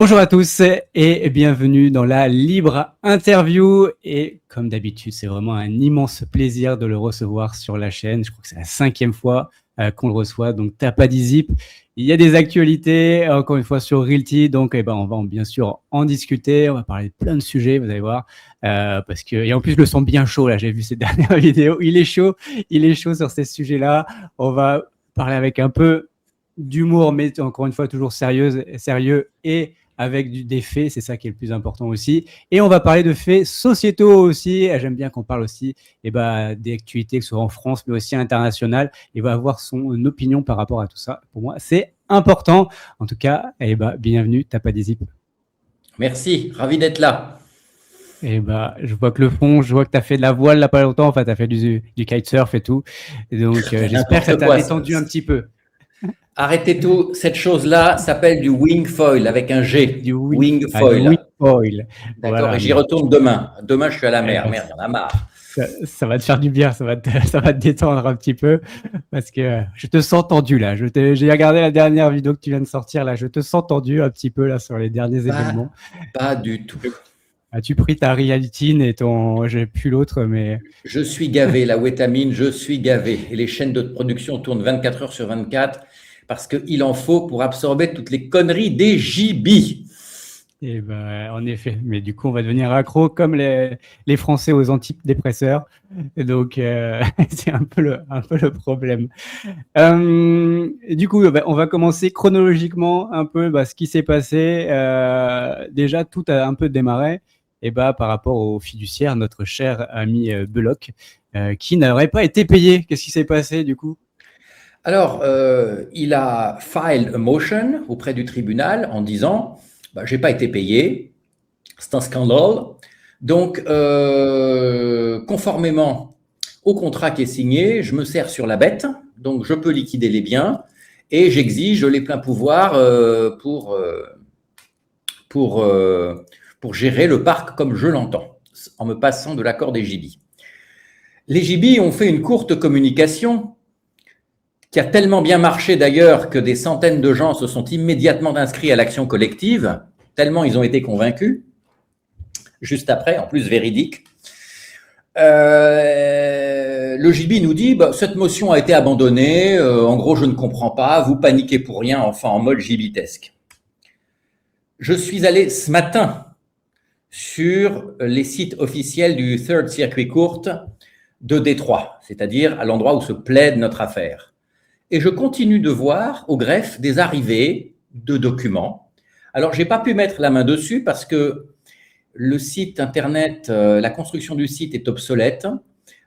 Bonjour à tous et bienvenue dans la Libre Interview. Et comme d'habitude, c'est vraiment un immense plaisir de le recevoir sur la chaîne. Je crois que c'est la 5e fois qu'on le reçoit, donc Tapadizip. Il y a des actualités, encore une fois, sur Realty, donc on va bien sûr en discuter. On va parler de plein de sujets, vous allez voir. Parce que, et en plus, je le sens bien chaud, là, j'ai vu ces dernières vidéos. Il est chaud sur ces sujets-là. On va parler avec un peu d'humour, mais encore une fois, toujours sérieux et avec des faits, c'est ça qui est le plus important aussi. Et on va parler de faits sociétaux aussi. J'aime bien qu'on parle aussi des actualités, que ce soit en France, mais aussi internationales. Il va avoir son opinion par rapport à tout ça. Pour moi, c'est important. En tout cas, bienvenue, Tapadizip. Merci, ravi d'être là. Je vois que le fond, je vois que tu as fait de la voile là pas longtemps. Enfin, tu as fait du kitesurf et tout. Et donc, j'espère que ça t'a détendu un petit peu. Arrêtez tout, cette chose-là s'appelle du wing foil avec un G. Du Wing wing foil. foil. D'accord, Voilà, et j'y retourne demain. Demain, je suis à la mer. ben, Merde, il y en a marre. ça va te faire du bien, ça va te détendre un petit peu parce que je te sens tendu là. J'ai regardé la dernière vidéo que tu viens de sortir là. Je te sens tendu un petit peu là sur les derniers événements. Pas du tout. As-tu pris ta Rialitine et j'ai plus l'autre, mais Je suis gavé, la wétamine, je suis gavé. Et les chaînes de production tournent 24 heures sur 24 parce qu'il en faut pour absorber toutes les conneries des gibis. en effet. Mais du coup, on va devenir accro comme les Français aux antidépresseurs. Et donc, c'est un peu le problème. Du coup, on va commencer chronologiquement un peu ce qui s'est passé. Déjà, tout a un peu démarré par rapport au fiduciaire, notre cher ami Beloc, qui n'aurait pas été payé. Qu'est-ce qui s'est passé du coup? Alors, il a filed a motion auprès du tribunal en disant j'ai pas été payé, c'est un scandale. Donc, conformément au contrat qui est signé, je me sers sur la bête, donc je peux liquider les biens et j'exige les pleins pouvoirs pour gérer le parc comme je l'entends, en me passant de l'accord des gibis. Les gibis ont fait une courte communication qui a tellement bien marché d'ailleurs que des centaines de gens se sont immédiatement inscrits à l'action collective, tellement ils ont été convaincus, juste après, en plus véridique. Le Gibi nous dit cette motion a été abandonnée, en gros je ne comprends pas, vous paniquez pour rien, enfin en mode gibitesque. Je suis allé ce matin sur les sites officiels du Third Circuit Court de Détroit, c'est-à-dire à l'endroit où se plaide notre affaire. Et je continue de voir au greffe des arrivées de documents. Alors, je n'ai pas pu mettre la main dessus parce que le site internet, la construction du site est obsolète.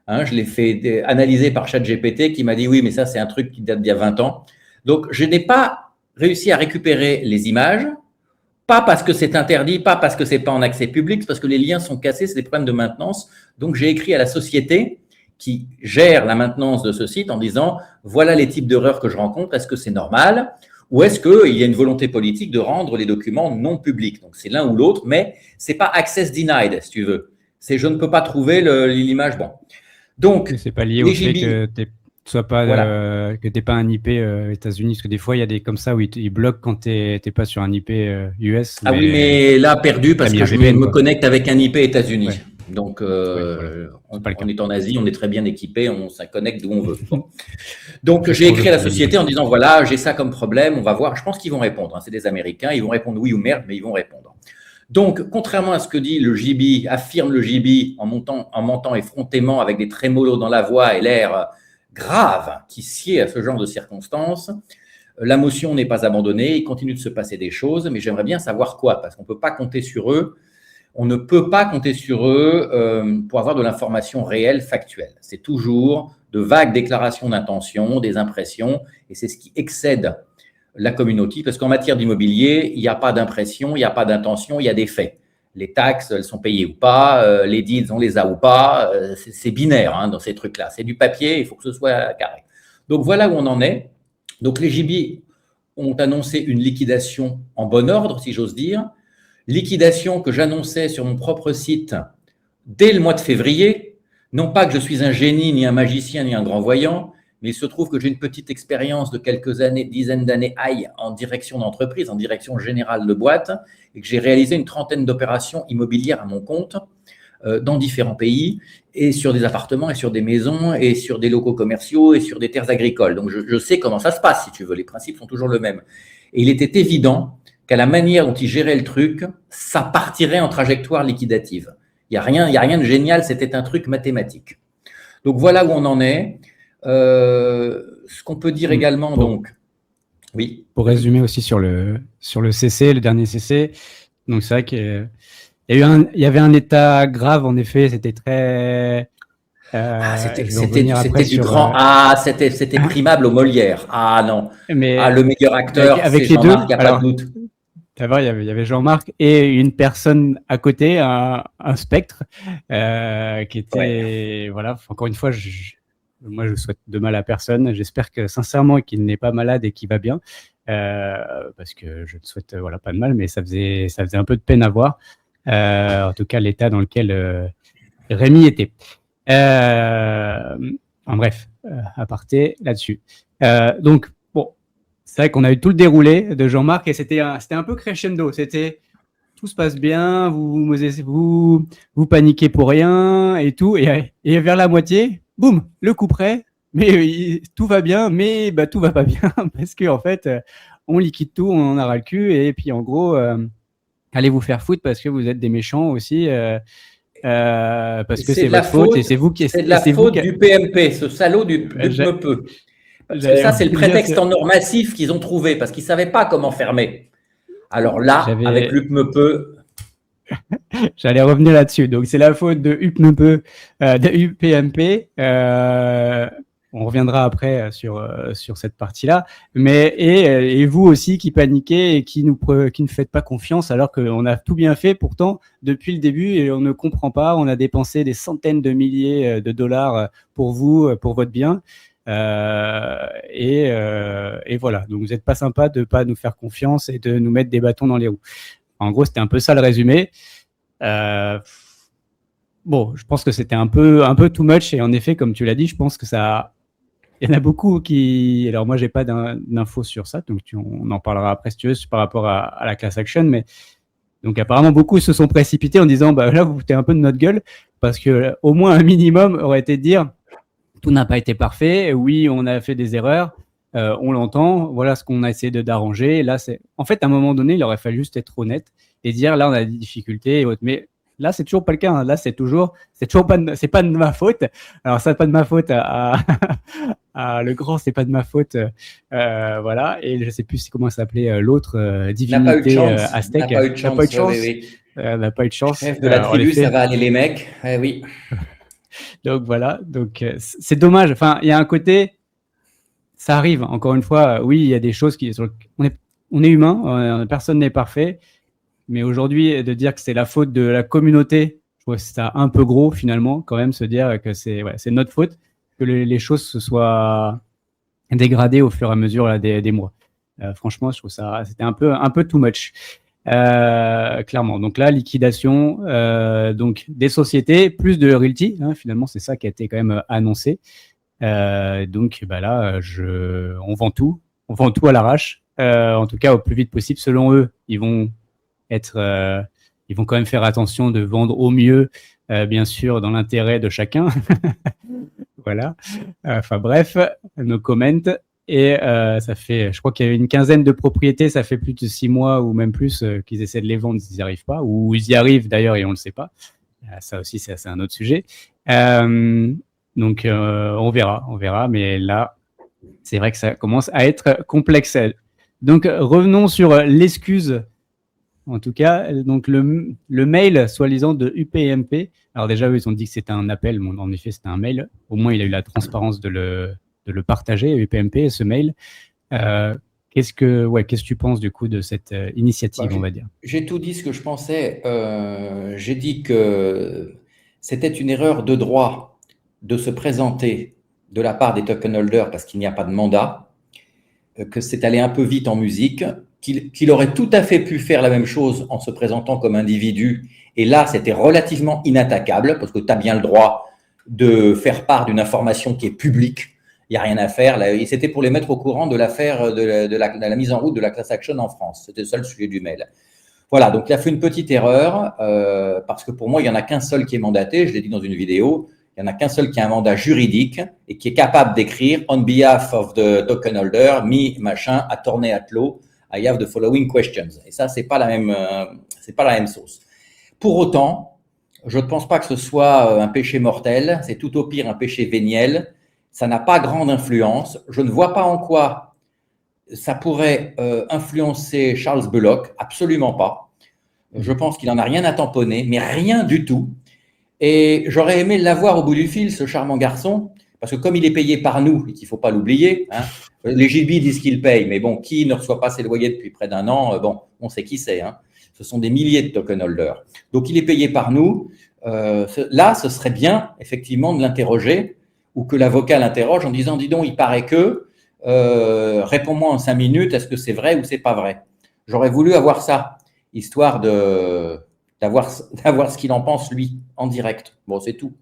Je l'ai fait analyser par ChatGPT qui m'a dit oui, mais ça, c'est un truc qui date d'il y a 20 ans. Donc, je n'ai pas réussi à récupérer les images, pas parce que c'est interdit, pas parce que ce n'est pas en accès public, parce que les liens sont cassés, c'est des problèmes de maintenance. Donc, j'ai écrit à la société qui gère la maintenance de ce site en disant voilà les types d'erreurs que je rencontre, est-ce que c'est normal ou est-ce qu'il y a une volonté politique de rendre les documents non publics? Donc c'est l'un ou l'autre, mais ce n'est pas access denied, si tu veux. C'est je ne peux pas trouver l'image. Bon. Donc, c'est pas lié au fait que tu n'es pas, voilà. pas un IP États-Unis, parce que des fois il y a des comme ça où ils bloquent quand tu n'es pas sur un IP US. Ah oui, mais là perdu parce que je me connecte avec un IP États-Unis. Ouais. Donc, on est en Asie, on est très bien équipé, on se connecte d'où on veut. Bon. Donc, j'ai écrit à la société en disant voilà, j'ai ça comme problème, on va voir. Je pense qu'ils vont répondre. C'est des Américains, ils vont répondre oui ou merde, mais ils vont répondre. Donc, contrairement à ce que dit le Gibi, affirme le Gibi en mentant effrontément avec des trémolos dans la voix et l'air grave qui sied à ce genre de circonstances, la motion n'est pas abandonnée, il continue de se passer des choses, mais j'aimerais bien savoir quoi, parce qu'on ne peut pas compter sur eux. On ne peut pas compter sur eux pour avoir de l'information réelle, factuelle. C'est toujours de vagues déclarations d'intention, des impressions, et c'est ce qui excède la communauté, parce qu'en matière d'immobilier, il n'y a pas d'impression, il n'y a pas d'intention, il y a des faits. Les taxes, elles sont payées ou pas, les deeds, on les a ou pas, c'est binaire dans ces trucs-là. C'est du papier, il faut que ce soit carré. Donc voilà où on en est. Donc les gibis ont annoncé une liquidation en bon ordre, si j'ose dire. Liquidation que j'annonçais sur mon propre site dès le mois de février. Non pas que je suis un génie, ni un magicien, ni un grand voyant, mais il se trouve que j'ai une petite expérience de quelques années, dizaines d'années en direction d'entreprise, en direction générale de boîte, et que j'ai réalisé une trentaine d'opérations immobilières à mon compte dans différents pays, et sur des appartements, et sur des maisons, et sur des locaux commerciaux, et sur des terres agricoles. Donc, je sais comment ça se passe, si tu veux. Les principes sont toujours le même. Et il était évident qu'à la manière dont il gérait le truc, ça partirait en trajectoire liquidative. Il n'y a rien de génial, c'était un truc mathématique. Donc, voilà où on en est. Ce qu'on peut dire également, donc… Oui. Pour résumer aussi sur le CC, le dernier CC, donc c'est vrai qu'il y avait un état grave, en effet, c'était très… c'était primable au Molière. Ah non. Mais le meilleur acteur, avec c'est Jean-Marc, il n'y a pas de doute. D'abord, il y avait Jean-Marc et une personne à côté, un spectre, qui était… Voilà, encore une fois, moi, je souhaite de mal à personne. J'espère que, sincèrement, qu'il n'est pas malade et qu'il va bien, parce que je ne souhaite pas de mal, mais ça faisait un peu de peine à voir. En tout cas, l'état dans lequel Rémi était. Bref, aparté là-dessus. Donc, bon, c'est vrai qu'on a eu tout le déroulé de Jean-Marc et c'était un peu crescendo. C'était tout se passe bien, vous paniquez pour rien et tout. Et vers la moitié, boum, le coup près. Mais tout va bien, mais tout va pas bien parce qu'en fait, on liquide tout, on en a ras le cul. Et puis, en gros, allez vous faire foutre parce que vous êtes des méchants aussi. Parce que c'est votre faute et c'est vous qui… C'est de la faute du PMP, ce salaud du PMP. Parce que ça, c'est le prétexte en or massif qu'ils ont trouvé, parce qu'ils ne savaient pas comment fermer. Alors là, avec l'UPMP… J'allais revenir là-dessus. Donc, c'est la faute de UPMP. On reviendra après sur cette partie-là. Mais et vous aussi qui paniquez et qui ne faites pas confiance alors qu'on a tout bien fait pourtant depuis le début et on ne comprend pas. On a dépensé des centaines de milliers de dollars pour vous, pour votre bien. Et voilà. Donc, vous n'êtes pas sympa de pas nous faire confiance et de nous mettre des bâtons dans les roues. En gros, c'était un peu ça le résumé. Bon, je pense que c'était un peu too much et en effet, comme tu l'as dit, je pense que ça… Il y en a beaucoup qui… Alors moi, j'ai pas d'infos sur ça, donc on en parlera après si tu veux par rapport à la class action, mais donc apparemment beaucoup se sont précipités en disant là vous foutez un peu de notre gueule parce que au moins un minimum aurait été de dire tout n'a pas été parfait, oui on a fait des erreurs, on l'entend, voilà ce qu'on a essayé d'arranger. Là c'est en fait à un moment donné il aurait fallu juste être honnête et dire là on a des difficultés et autres, mais là, c'est toujours pas le cas. Hein. Là, c'est pas de ma faute. Alors, ça, pas de ma faute le grand, c'est pas de ma faute. Voilà. Et je sais plus comment s'appelait l'autre divinité aztèque. N'a pas eu de chance. N'a pas eu de chance. Chef de la tribu, ça va aller les mecs. Oui. Donc voilà. Donc c'est dommage. Enfin, il y a un côté, ça arrive. Encore une fois, oui, il y a des choses qui on est humain. Personne n'est parfait. Mais aujourd'hui, de dire que c'est la faute de la communauté, je trouve ça un peu gros finalement, quand même, se dire que c'est notre faute, que les choses se soient dégradées au fur et à mesure des mois. Franchement, je trouve ça, c'était un peu too much, clairement. Donc là, liquidation donc des sociétés, plus de realty, hein, finalement, c'est ça qui a été quand même annoncé. Donc là, on vend tout à l'arrache, en tout cas au plus vite possible. Selon eux, ils vont quand même faire attention de vendre au mieux, bien sûr, dans l'intérêt de chacun. Voilà. Enfin bref, no comment. Et ça fait, je crois qu'il y a une quinzaine de propriétés, ça fait plus de 6 mois ou même plus qu'ils essaient de les vendre, ils n'y arrivent pas, ou ils y arrivent d'ailleurs et on ne le sait pas. Ça aussi, c'est un autre sujet. Donc on verra, mais là, c'est vrai que ça commence à être complexe. Donc revenons sur l'excuse. En tout cas, donc le mail soi-disant de UPMP. Alors déjà, eux, ils ont dit que c'était un appel. Bon, en effet, c'était un mail. Au moins, il a eu la transparence de le partager, UPMP, ce mail. Qu'est-ce que tu penses du coup de cette initiative, on va dire? J'ai tout dit ce que je pensais. J'ai dit que c'était une erreur de droit de se présenter de la part des token holders parce qu'il n'y a pas de mandat, que c'est allé un peu vite en musique, qu'il aurait tout à fait pu faire la même chose en se présentant comme individu. Et là, c'était relativement inattaquable parce que tu as bien le droit de faire part d'une information qui est publique. il n'y a rien à faire. C'était pour les mettre au courant de l'affaire de la mise en route de la class action en France. C'était ça le sujet du mail. Voilà, donc il a fait une petite erreur parce que pour moi, il n'y en a qu'un seul qui est mandaté. Je l'ai dit dans une vidéo. Il n'y en a qu'un seul qui a un mandat juridique et qui est capable d'écrire « On behalf of the token holder, me, machin, attorney at law, I have the following questions ». Et ça, c'est pas la même sauce. Pour autant, je ne pense pas que ce soit un péché mortel. C'est tout au pire un péché véniel. Ça n'a pas grande influence. Je ne vois pas en quoi ça pourrait influencer Charles Bullock. Absolument pas. Je pense qu'il n'en a rien à tamponner, mais rien du tout. Et j'aurais aimé l'avoir au bout du fil, ce charmant garçon, parce que comme il est payé par nous, et qu'il ne faut pas l'oublier, hein, les JB disent qu'ils payent, mais bon, qui ne reçoit pas ses loyers depuis près d'un an, bon, on sait qui c'est. Hein. Ce sont des milliers de token holders. Donc, il est payé par nous. Là, ce serait bien, effectivement, de l'interroger ou que l'avocat l'interroge en disant « Dis donc, il paraît que, réponds-moi en 5 minutes, est-ce que c'est vrai ou c'est pas vrai ?» J'aurais voulu avoir ça, histoire d'avoir ce qu'il en pense, lui, en direct. Bon, c'est tout.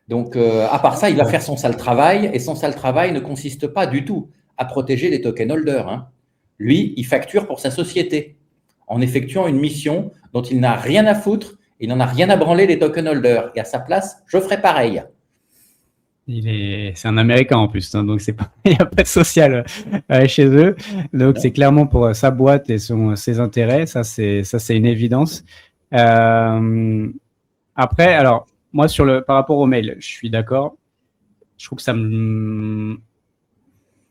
Donc, à part ça, il va faire son sale travail, et son sale travail ne consiste pas du tout à protéger les token holders. Hein. Lui, il facture pour sa société, en effectuant une mission dont il n'a rien à foutre, il n'en a rien à branler les token holders. Et à sa place, je ferai pareil. C'est un Américain en plus, hein, donc il n'y a pas de social chez eux. Donc, c'est clairement pour sa boîte et ses intérêts. Ça, c'est une évidence. Après, alors, moi, par rapport au mail, je suis d'accord. Je trouve que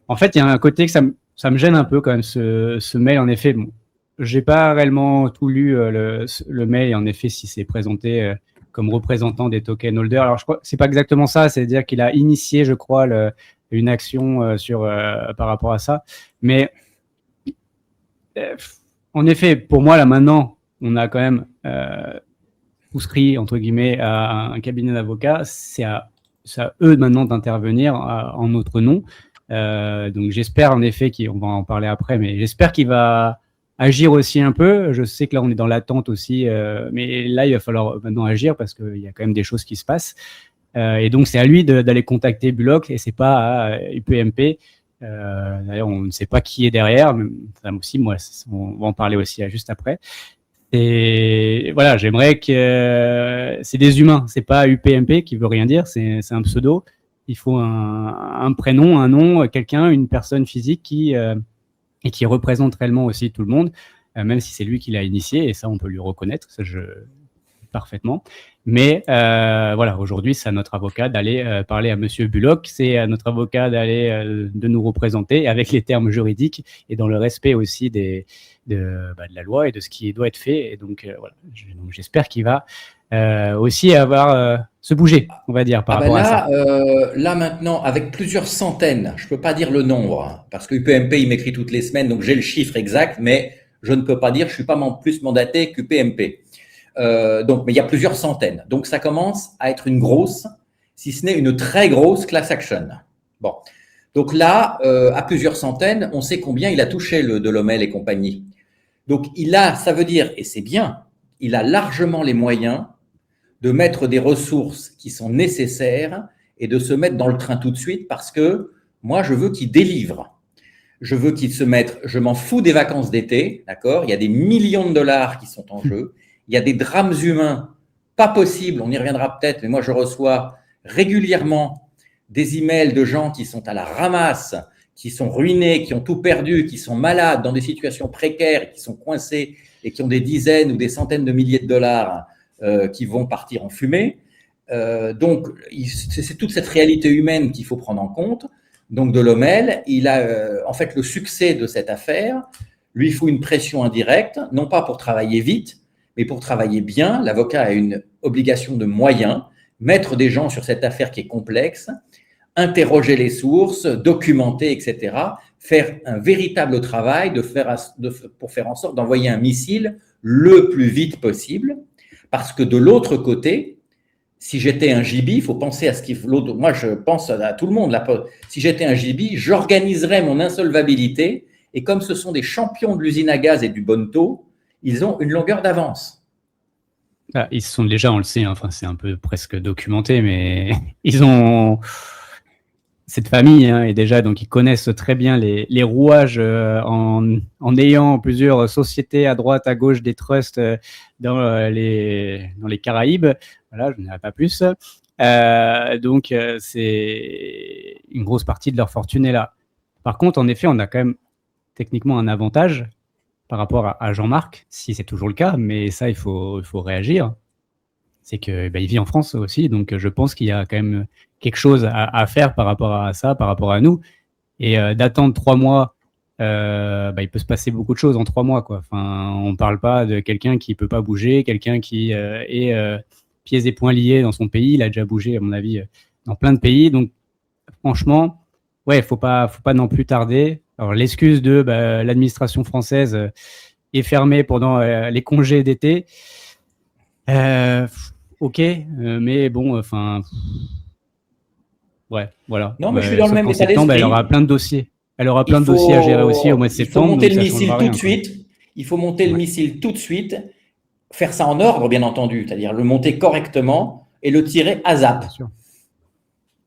en fait, il y a un côté que ça me gêne un peu quand même, ce mail. En effet, bon, j'ai pas réellement tout lu le mail. Et en effet, si c'est présenté comme représentant des token holders. Alors, je crois que c'est pas exactement ça. C'est-à-dire qu'il a initié, je crois, une action par rapport à ça. Mais en effet, pour moi, là, maintenant, on a quand même souscrit, entre guillemets, à un cabinet d'avocats. C'est à eux maintenant d'intervenir en notre nom. Donc, j'espère en effet on va en parler après, mais j'espère qu'il va agir aussi un peu. Je sais que là, on est dans l'attente aussi, mais là, il va falloir maintenant agir parce qu'il y a quand même des choses qui se passent. Et donc, c'est à lui d'aller contacter Bullock et c'est pas à UPMP. D'ailleurs, on ne sait pas qui est derrière. Ça aussi, moi, on va en parler aussi juste après. Et voilà, j'aimerais que c'est des humains. C'est pas UPMP qui veut rien dire. C'est un pseudo. Il faut un prénom, un nom, quelqu'un, une personne physique et qui représente réellement aussi tout le monde, même si c'est lui qui l'a initié, et ça, on peut lui reconnaître, ça, parfaitement. Mais voilà, aujourd'hui, c'est à notre avocat d'aller parler à Monsieur Bullock, c'est à notre avocat de nous représenter avec les termes juridiques et dans le respect aussi de la loi et de ce qui doit être fait. Et donc, voilà, j'espère qu'il va aussi avoir se bouger, on va dire, par rapport à ça. Là, maintenant, avec plusieurs centaines, je ne peux pas dire le nombre, hein, parce que UPMP, il m'écrit toutes les semaines, donc j'ai le chiffre exact, mais je ne peux pas dire, je ne suis pas plus mandaté qu'UPMP. Mais il y a plusieurs centaines. Donc, ça commence à être une grosse, si ce n'est une très grosse class action. Bon. Donc là, à plusieurs centaines, on sait combien il a touché le Delhommel et compagnie. Donc, ça veut dire, et c'est bien, il a largement les moyens de mettre des ressources qui sont nécessaires et de se mettre dans le train tout de suite parce que moi, je veux qu'il délivre. Je veux qu'il se mette, je m'en fous des vacances d'été, d'accord ? Il y a des millions de dollars qui sont en jeu. Il y a des drames humains pas possibles, on y reviendra peut-être, mais moi, je reçois régulièrement des emails de gens qui sont à la ramasse, qui sont ruinés, qui ont tout perdu, qui sont malades, dans des situations précaires, qui sont coincés et qui ont des dizaines ou des centaines de milliers de dollars qui vont partir en fumée. Donc, c'est toute cette réalité humaine qu'il faut prendre en compte. Donc, Delhommel, il a en fait le succès de cette affaire, lui faut une pression indirecte, non pas pour travailler vite, mais pour travailler bien. L'avocat a une obligation de moyens, mettre des gens sur cette affaire qui est complexe, interroger les sources, documenter, etc., faire un véritable travail pour faire en sorte d'envoyer un missile le plus vite possible. Parce que de l'autre côté, si j'étais un JB, il faut penser à ce qu'il faut. Moi, je pense à tout le monde. Si j'étais un JB, j'organiserais mon insolvabilité. Et comme ce sont des champions de l'usine à gaz et du Bonneau, ils ont une longueur d'avance. Ah, ils sont déjà, on le sait, hein, enfin, c'est un peu presque documenté, mais ils ont cette famille et déjà, donc ils connaissent très bien les rouages en ayant plusieurs sociétés à droite, à gauche, des trusts dans les Caraïbes. Voilà, je n'irai pas plus. Donc, c'est une grosse partie de leur fortune est là. Par contre, en effet, on a quand même techniquement un avantage par rapport à Jean-Marc, si c'est toujours le cas, mais ça, il faut réagir. C'est que il vit en France aussi, donc je pense qu'il y a quand même quelque chose à faire par rapport à ça, par rapport à nous. Et d'attendre 3 mois, il peut se passer beaucoup de choses en 3 mois, quoi. Enfin, on parle pas de quelqu'un qui peut pas bouger, quelqu'un qui est pieds et poings liés dans son pays. Il a déjà bougé, à mon avis, dans plein de pays. Donc, franchement, ouais, faut pas non plus tarder. Alors, l'excuse de l'administration française est fermée pendant les congés d'été. Ok, mais bon, enfin, ouais, voilà. Non, mais je suis dans le même état d'esprit. Elle aura plein de dossiers. Elle aura plein de dossiers à gérer aussi au mois de septembre. Il faut monter le missile tout de suite. Il faut monter le missile tout de suite. Faire ça en ordre, bien entendu, c'est-à-dire le monter correctement et le tirer à zap. Bien sûr.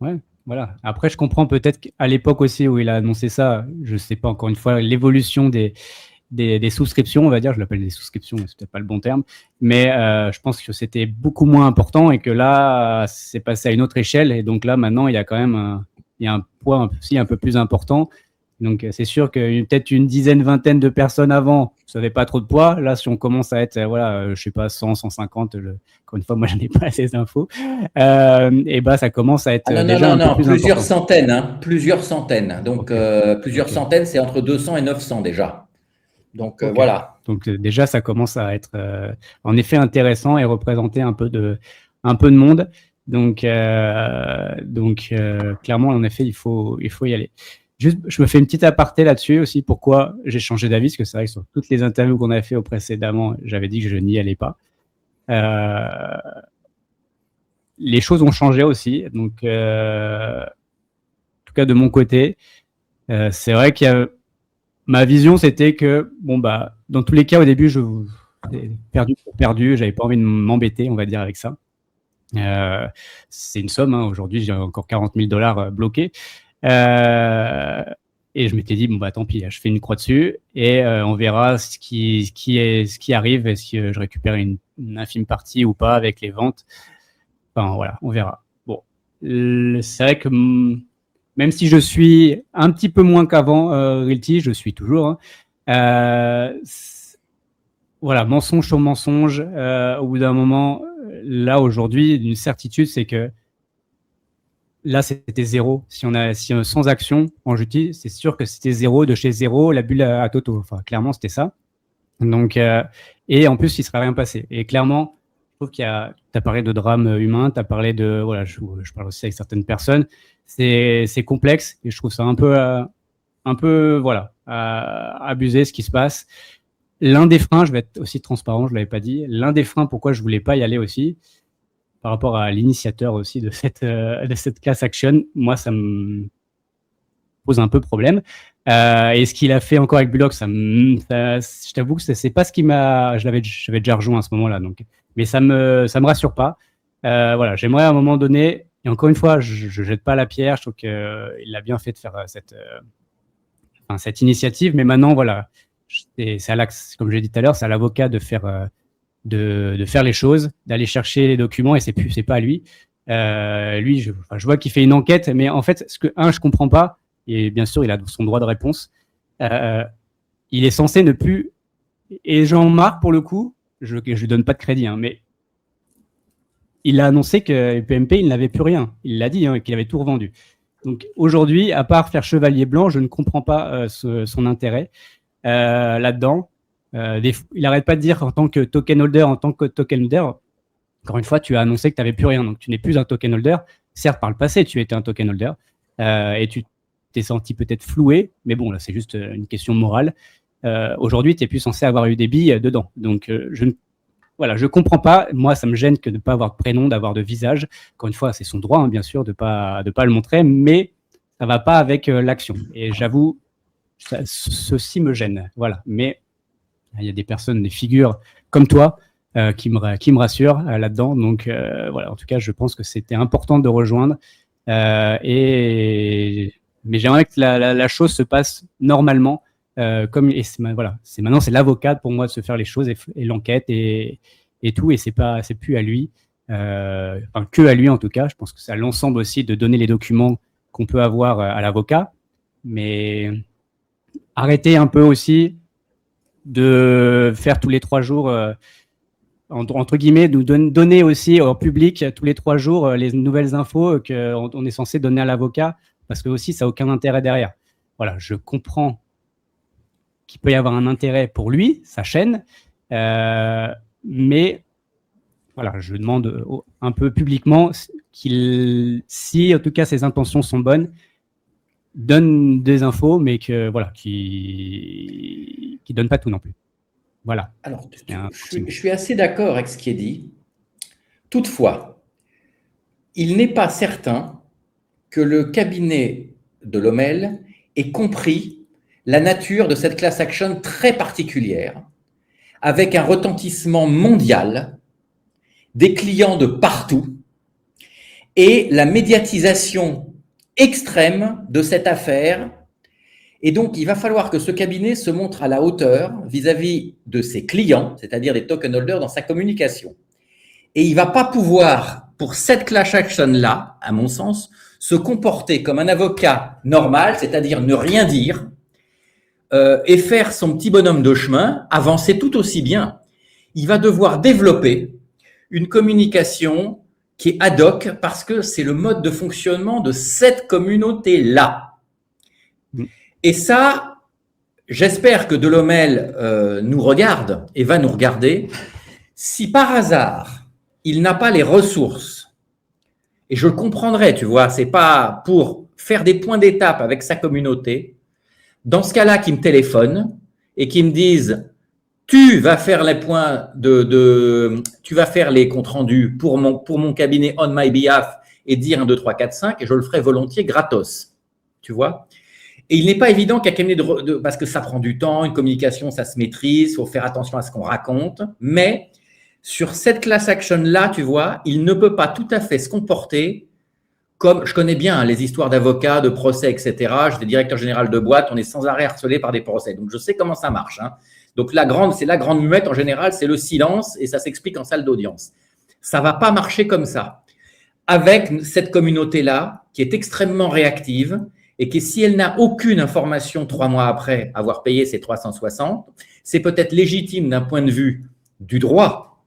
Ouais, voilà. Après, je comprends peut-être qu'à l'époque aussi où il a annoncé ça, je ne sais pas encore une fois l'évolution des souscriptions, on va dire, je l'appelle des souscriptions, c'est peut-être pas le bon terme, mais je pense que c'était beaucoup moins important et que là, c'est passé à une autre échelle. Et donc là, maintenant, il y a quand même un poids aussi un peu plus important. Donc, c'est sûr que peut-être une dizaine, vingtaine de personnes avant, ça n'avait pas trop de poids. Là, si on commence à être, je sais pas, 100, 150, encore une fois, moi, je n'ai pas ces infos, et ça commence à être déjà un peu plus plusieurs important. Centaines, plusieurs centaines. Donc, plusieurs centaines, c'est entre 200 et 900 déjà. Donc, voilà. Donc, déjà, ça commence à être en effet intéressant et représenter un peu de monde. Donc, clairement, en effet, il faut y aller. Juste, je me fais une petite aparté là-dessus aussi, pourquoi j'ai changé d'avis, parce que c'est vrai que sur toutes les interviews qu'on a fait précédemment, j'avais dit que je n'y allais pas. Les choses ont changé aussi, donc en tout cas de mon côté, c'est vrai qu'il y a ma vision, c'était que dans tous les cas, au début, je perdu, j'avais pas envie de m'embêter, on va dire, avec ça. C'est une somme, aujourd'hui j'ai encore $40,000 bloqués. Et je m'étais dit, tant pis, je fais une croix dessus et on verra ce qui arrive. Est-ce que je récupère une infime partie ou pas avec les ventes? Enfin, voilà, on verra. Bon, c'est vrai que même si je suis un petit peu moins qu'avant Realty, je suis toujours. Voilà, mensonge sur mensonge. Au bout d'un moment, là, aujourd'hui, une certitude, c'est que là, c'était zéro. Si sans action en Realty, c'est sûr que c'était zéro de chez zéro, la bulle à Toto. Enfin, clairement, c'était ça. Donc, et en plus, il ne serait rien passé. Et clairement, je trouve tu as parlé de drame humain, tu as parlé de, voilà, je parle aussi avec certaines personnes. C'est complexe et je trouve ça un peu, voilà, abusé ce qui se passe. L'un des freins, je vais être aussi transparent, je l'avais pas dit. L'un des freins, pourquoi je voulais pas y aller aussi, par rapport à l'initiateur aussi de cette class action, moi, ça me pose un peu problème. Et ce qu'il a fait encore avec Bullock, je t'avoue que c'est pas ce qui m'a. J'avais déjà rejoint à ce moment-là, donc. Mais ça me rassure pas. Voilà, j'aimerais à un moment donné. Et encore une fois, je jette pas la pierre. Je trouve qu'il a bien fait de faire cette initiative. Mais maintenant, voilà, c'est à l'axe, comme j'ai dit tout à l'heure, c'est à l'avocat de faire les choses, d'aller chercher les documents. Et c'est pas à lui. Lui, je vois qu'il fait une enquête, mais en fait, je comprends pas. Et bien sûr, il a son droit de réponse. Il est censé ne plus. Et Jean-Marc, pour le coup, je lui donne pas de crédit, mais il a annoncé que PMP, il n'avait plus rien. Il l'a dit, qu'il avait tout revendu. Donc aujourd'hui, à part faire chevalier blanc, je ne comprends pas son intérêt là-dedans. Il n'arrête pas de dire en tant que token holder, encore une fois, tu as annoncé que tu n'avais plus rien. Donc tu n'es plus un token holder. Certes, par le passé, tu étais un token holder et tu t'es senti peut-être floué, mais bon, là, c'est juste une question morale. Aujourd'hui, tu n'es plus censé avoir eu des billes dedans. Donc, je comprends pas. Moi, ça me gêne que de ne pas avoir de prénom, d'avoir de visage. Encore une fois, c'est son droit, bien sûr, de pas le montrer, mais ça va pas avec l'action. Et j'avoue, ceci me gêne. Voilà. Mais il y a des personnes, des figures comme toi qui me rassurent là-dedans. Donc, voilà. En tout cas, je pense que c'était important de rejoindre. Mais j'aimerais que la chose se passe normalement. Voilà, maintenant c'est l'avocat pour moi de se faire les choses et l'enquête et tout, et c'est plus à lui, que à lui en tout cas. Je pense que c'est à l'ensemble aussi de donner les documents qu'on peut avoir à l'avocat, mais arrêter un peu aussi de faire tous les 3 jours, entre guillemets, nous donner aussi au public tous les 3 jours les nouvelles infos qu'on est censé donner à l'avocat, parce que aussi ça n'a aucun intérêt derrière. Voilà, je comprends qu'il peut y avoir un intérêt pour lui, sa chaîne, mais voilà, je demande un peu publiquement si en tout cas ses intentions sont bonnes, donne des infos, mais qu'il donne pas tout non plus. Voilà. Alors, je suis assez d'accord avec ce qui est dit. Toutefois, il n'est pas certain que le cabinet de Lommel ait compris la nature de cette class action très particulière, avec un retentissement mondial, des clients de partout, et la médiatisation extrême de cette affaire. Et donc, il va falloir que ce cabinet se montre à la hauteur vis-à-vis de ses clients, c'est-à-dire des token holders, dans sa communication. Et il ne va pas pouvoir, pour cette class action-là, à mon sens, se comporter comme un avocat normal, c'est-à-dire ne rien dire, et faire son petit bonhomme de chemin, avancer tout aussi bien. Il va devoir développer une communication qui est ad hoc parce que c'est le mode de fonctionnement de cette communauté-là. Et ça, j'espère que Delhommel nous regarde et va nous regarder. Si par hasard, il n'a pas les ressources, et je le comprendrai, tu vois, c'est pas pour faire des points d'étape avec sa communauté, dans ce cas-là, qu'il me téléphone et qu'il me dise « Tu vas faire les points tu vas faire les comptes rendus pour mon cabinet on my behalf et dire 1, 2, 3, 4, 5 et je le ferai volontiers gratos. » Tu vois ? Et il n'est pas évident qu'un cabinet parce que ça prend du temps, une communication, ça se maîtrise, il faut faire attention à ce qu'on raconte. Mais sur cette class action-là, tu vois, il ne peut pas tout à fait se comporter comme, je connais bien les histoires d'avocats, de procès, etc. J'étais directeur général de boîte, on est sans arrêt harcelé par des procès. Donc, je sais comment ça marche. Donc, c'est la grande muette en général, c'est le silence et ça s'explique en salle d'audience. Ça ne va pas marcher comme ça. Avec cette communauté-là, qui est extrêmement réactive, et que si elle n'a aucune information 3 mois après avoir payé ses 360, c'est peut-être légitime d'un point de vue du droit,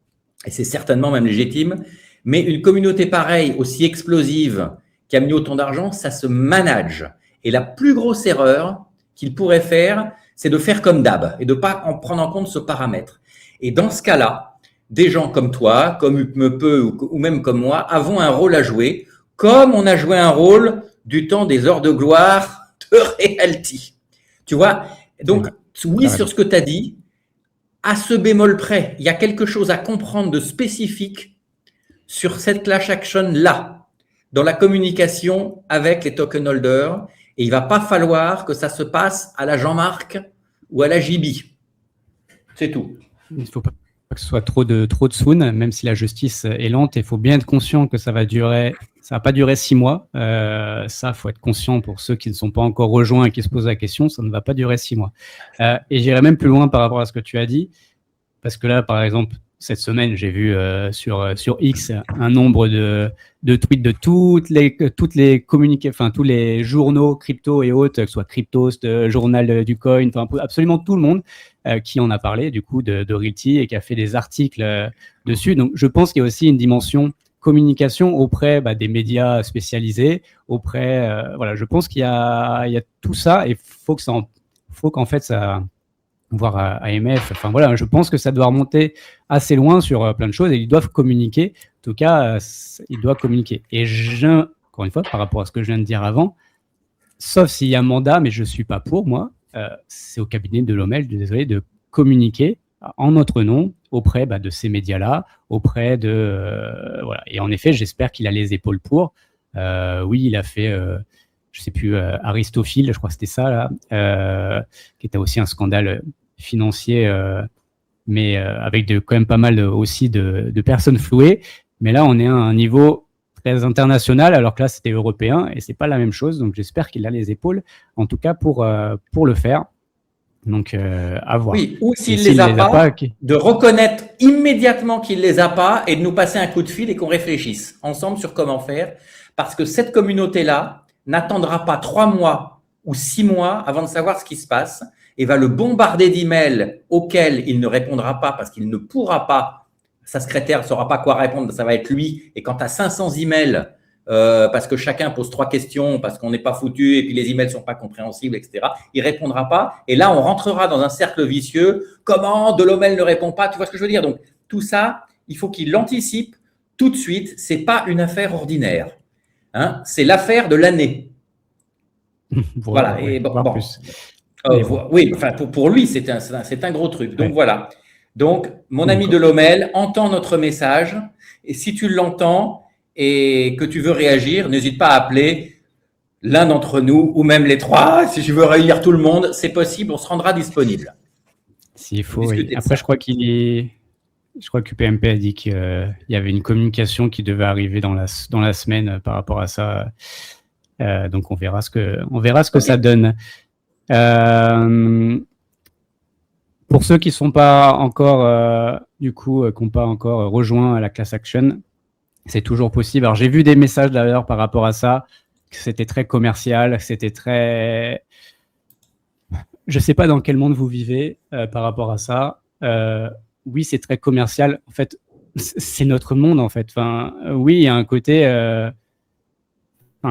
et c'est certainement même légitime, mais une communauté pareille, aussi explosive, qui a mis autant d'argent, ça se manage. Et la plus grosse erreur qu'il pourrait faire, c'est de faire comme d'hab et de ne pas en prendre en compte ce paramètre. Et dans ce cas-là, des gens comme toi, comme Upmepe ou même comme moi, avons un rôle à jouer, comme on a joué un rôle du temps des heures de gloire de Realty. Tu vois ? Donc, oui, sur ce que tu as dit, à ce bémol près, il y a quelque chose à comprendre de spécifique sur cette class action-là, dans la communication avec les token holders. Et il ne va pas falloir que ça se passe à la Jean-Marc ou à la JB. C'est tout. Il ne faut pas que ce soit trop de soon, même si la justice est lente. Il faut bien être conscient que ça va pas durer 6 mois. Ça, faut être conscient pour ceux qui ne sont pas encore rejoints et qui se posent la question. Ça ne va pas durer 6 mois. Et j'irai même plus loin par rapport à ce que tu as dit, parce que là, par exemple, cette semaine, j'ai vu sur X un nombre de tweets de toutes les communiqués, enfin tous les journaux crypto et autres, que ce soit Cryptost, Journal du Coin, enfin absolument tout le monde qui en a parlé du coup de Realty et qui a fait des articles dessus. Donc, je pense qu'il y a aussi une dimension communication auprès des médias spécialisés, voilà, je pense qu'il y a tout ça et faut qu'en fait ça, voire à AMF, enfin voilà, je pense que ça doit remonter assez loin sur plein de choses et ils doivent communiquer. En tout cas, ils doivent communiquer. Et encore une fois, par rapport à ce que je viens de dire avant, sauf s'il y a mandat, mais je suis pas pour moi, c'est au cabinet de Lommel, désolé, de communiquer en notre nom auprès de ces médias-là, auprès de voilà. Et en effet, j'espère qu'il a les épaules pour. Oui, il a fait, je sais plus, Aristophile, je crois que c'était ça là, qui était aussi un scandale financier, mais avec quand même pas mal aussi de personnes flouées. Mais là, on est à un niveau très international, alors que là, c'était européen et c'est pas la même chose. Donc, j'espère qu'il a les épaules, en tout cas, pour le faire. Donc, à voir. Oui, ou s'il les a pas, de reconnaître immédiatement qu'il les a pas et de nous passer un coup de fil et qu'on réfléchisse ensemble sur comment faire. Parce que cette communauté-là n'attendra pas 3 mois ou 6 mois avant de savoir ce qui se passe et va le bombarder d'emails auxquels il ne répondra pas parce qu'il ne pourra pas. Sa secrétaire ne saura pas quoi répondre, ça va être lui. Et quand tu as 500 emails, parce que chacun pose 3 questions, parce qu'on n'est pas foutu et puis les emails ne sont pas compréhensibles, etc., il ne répondra pas. Et là, on rentrera dans un cercle vicieux. Comment Delhommel ne répond pas? Tu vois ce que je veux dire? Donc, tout ça, il faut qu'il l'anticipe tout de suite. Ce n'est pas une affaire ordinaire. Hein, c'est l'affaire de l'année. Voilà. Et bon. Oui, enfin, pour lui, c'est un gros truc. Donc, voilà. Donc, mon ami Delhommel, entends notre message. Et si tu l'entends et que tu veux réagir, n'hésite pas à appeler l'un d'entre nous ou même les 3. Si tu veux réunir tout le monde, c'est possible, on se rendra disponible. S'il faut, oui. Après, je crois que PMP a dit qu'il y avait une communication qui devait arriver dans la semaine par rapport à ça. Donc, on verra ce que ça donne. Pour ceux qui sont pas encore, qui n'ont pas encore rejoint la class action, c'est toujours possible. Alors, j'ai vu des messages d'ailleurs par rapport à ça, que c'était très commercial, c'était très... Je sais pas dans quel monde vous vivez par rapport à ça. Oui, c'est très commercial. En fait, c'est notre monde, en fait. Enfin, oui, il y a un côté...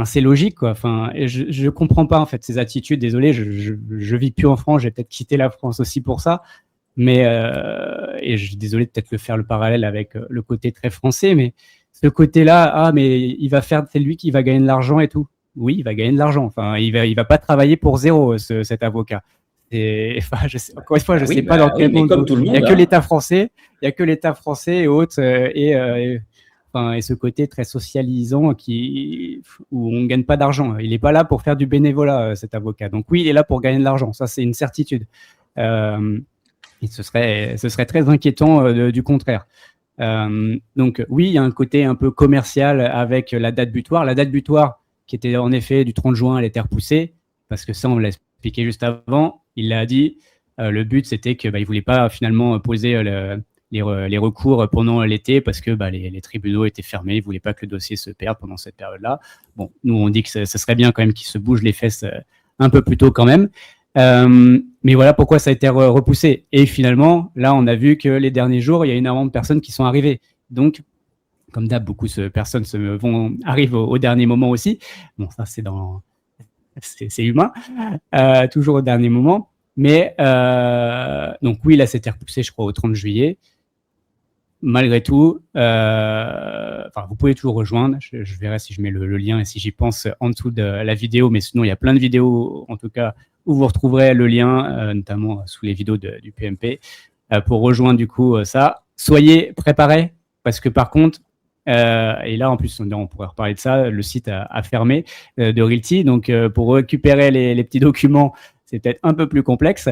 c'est logique, quoi. Enfin, et je comprends pas, en fait, ces attitudes. Désolé, je vis plus en France. J'ai peut-être quitté la France aussi pour ça. Mais, et je suis désolé de peut-être faire le parallèle avec le côté très français, mais ce côté-là, mais il va faire, c'est lui qui va gagner de l'argent et tout. Oui, il va gagner de l'argent. Enfin, il va pas travailler pour zéro, cet avocat. Et, enfin, encore une fois, je sais pas dans quel monde. Il y a que l'État français, et autres, et ce côté très socialisant où on gagne pas d'argent. Il est pas là pour faire du bénévolat, cet avocat. Donc oui, il est là pour gagner de l'argent. Ça, c'est une certitude. Et ce serait très inquiétant du contraire. Donc oui, il y a un côté un peu commercial avec la date butoir. La date butoir qui était en effet du 30 juin, elle était repoussée parce que ça, on l'a expliqué juste avant. Il l'a dit. Le but, c'était que il voulait pas finalement poser les recours pendant l'été parce que les tribunaux étaient fermés. Ils voulaient pas que le dossier se perde pendant cette période-là. Bon, nous, on dit que ce serait bien quand même qu'ils se bougent les fesses un peu plus tôt quand même. Mais voilà pourquoi ça a été repoussé. Et finalement, là, on a vu que les derniers jours, il y a énormément de personnes qui sont arrivées. Donc, comme d'hab, beaucoup de personnes arrivent au dernier moment aussi. Bon, ça, c'est humain, toujours au dernier moment. Mais donc oui, là, c'était repoussé, je crois, au 30 juillet. Malgré tout, vous pouvez toujours rejoindre. Je verrai si je mets le lien et si j'y pense en dessous de la vidéo. Mais sinon, il y a plein de vidéos, en tout cas, où vous retrouverez le lien, notamment sous les vidéos du PMP, pour rejoindre du coup ça. Soyez préparés, parce que par contre, et là en plus on pourrait reparler de ça, le site a fermé de Realty, donc pour récupérer les petits documents, c'est peut-être un peu plus complexe.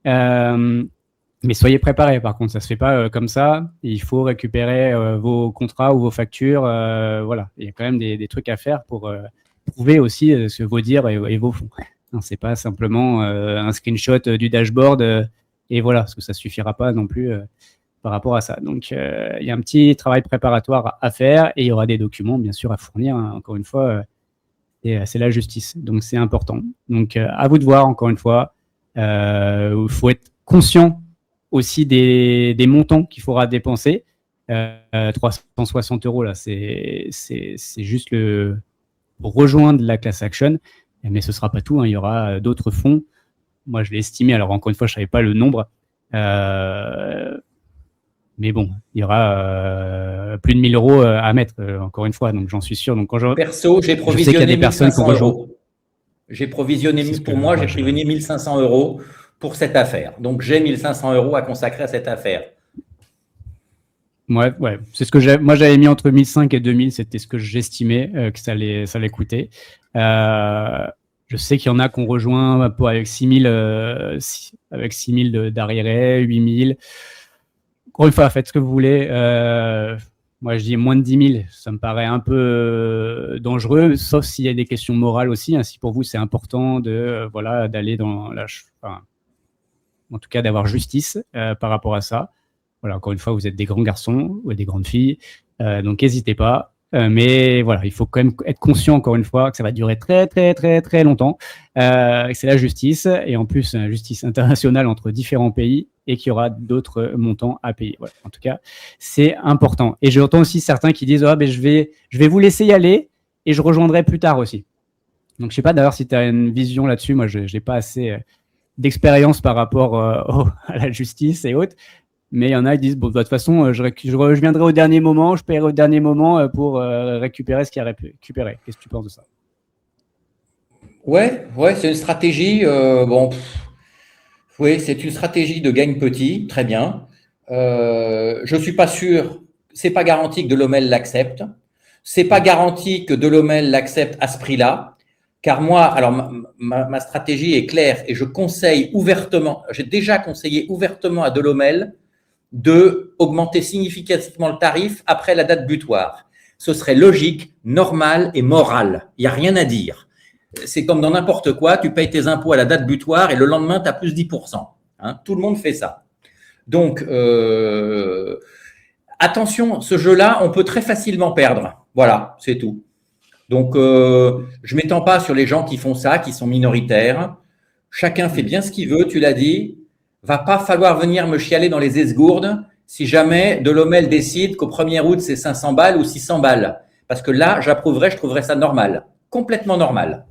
Mais soyez préparés, par contre, ça se fait pas comme ça. Il faut récupérer vos contrats ou vos factures. Voilà, il y a quand même des trucs à faire pour prouver aussi vos dires et vos fonds. Non, c'est pas simplement un screenshot du dashboard et voilà, parce que ça suffira pas non plus par rapport à ça. Donc, il y a un petit travail préparatoire à faire et il y aura des documents, bien sûr, à fournir. Hein, encore une fois, et c'est la justice, donc c'est important. Donc, à vous de voir, encore une fois. Il faut être conscient aussi des montants qu'il faudra dépenser. 360 €, là, c'est juste pour rejoindre la class action. Mais ce ne sera pas tout, hein. Il y aura d'autres fonds. Moi, je l'ai estimé. Alors, encore une fois, je ne savais pas le nombre. Mais bon, il y aura plus de 1 000 € à mettre, encore une fois. Donc, j'en suis sûr. Donc, perso, j'ai provisionné 1 500 €. J'ai provisionné, pour moi, j'ai provisionné 1 500 € pour cette affaire. Donc, j'ai 1 500 € à consacrer à cette affaire. Ouais, c'est ce que moi j'avais mis entre 1 500 et 2 000, c'était ce que j'estimais que ça allait coûter. Je sais qu'il y en a qu'on rejoint avec 6 000 d'arriérés, 8 000. Encore une fois, faites ce que vous voulez. Moi, je dis moins de 10 000. Ça me paraît un peu dangereux, sauf s'il y a des questions morales aussi. Hein, si pour vous, c'est important d'aller dans en tout cas, d'avoir justice par rapport à ça. Voilà, encore une fois, vous êtes des grands garçons ou des grandes filles, donc n'hésitez pas. Mais voilà, il faut quand même être conscient, encore une fois, que ça va durer très, très, très, très longtemps. Que c'est la justice, et en plus, une justice internationale entre différents pays, et qu'il y aura d'autres montants à payer. Voilà. En tout cas, c'est important. Et j'entends aussi certains qui disent je vais vous laisser y aller, et je rejoindrai plus tard aussi. Donc, je ne sais pas d'ailleurs si tu as une vision là-dessus. Moi, je n'ai pas assez d'expérience par rapport à la justice et autres. Mais il y en a qui disent, bon, de toute façon, je viendrai au dernier moment, je paierai au dernier moment pour récupérer ce qu'il y a récupéré. Qu'est-ce que tu penses de ça? Ouais, c'est une stratégie. Oui, c'est une stratégie de gagne petit, très bien. Je suis pas sûr, c'est pas garanti que Delhommel l'accepte. C'est pas garanti que Delhommel l'accepte à ce prix-là. Car moi, alors ma stratégie est claire et je conseille ouvertement, j'ai déjà conseillé ouvertement à Delhommel de augmenter significativement le tarif après la date butoir. Ce serait logique, normal et moral. Il n'y a rien à dire. C'est comme dans n'importe quoi, tu payes tes impôts à la date butoir et le lendemain, tu as plus 10%. Hein, tout le monde fait ça. Donc, attention, ce jeu-là, on peut très facilement perdre. Voilà, c'est tout. Donc, je ne m'étends pas sur les gens qui font ça, qui sont minoritaires. Chacun fait bien ce qu'il veut, tu l'as dit. Va pas falloir venir me chialer dans les esgourdes si jamais Delhommel décide qu'au 1er août, c'est 500 balles ou 600 balles. Parce que là, j'approuverais, je trouverais ça normal. Complètement normal.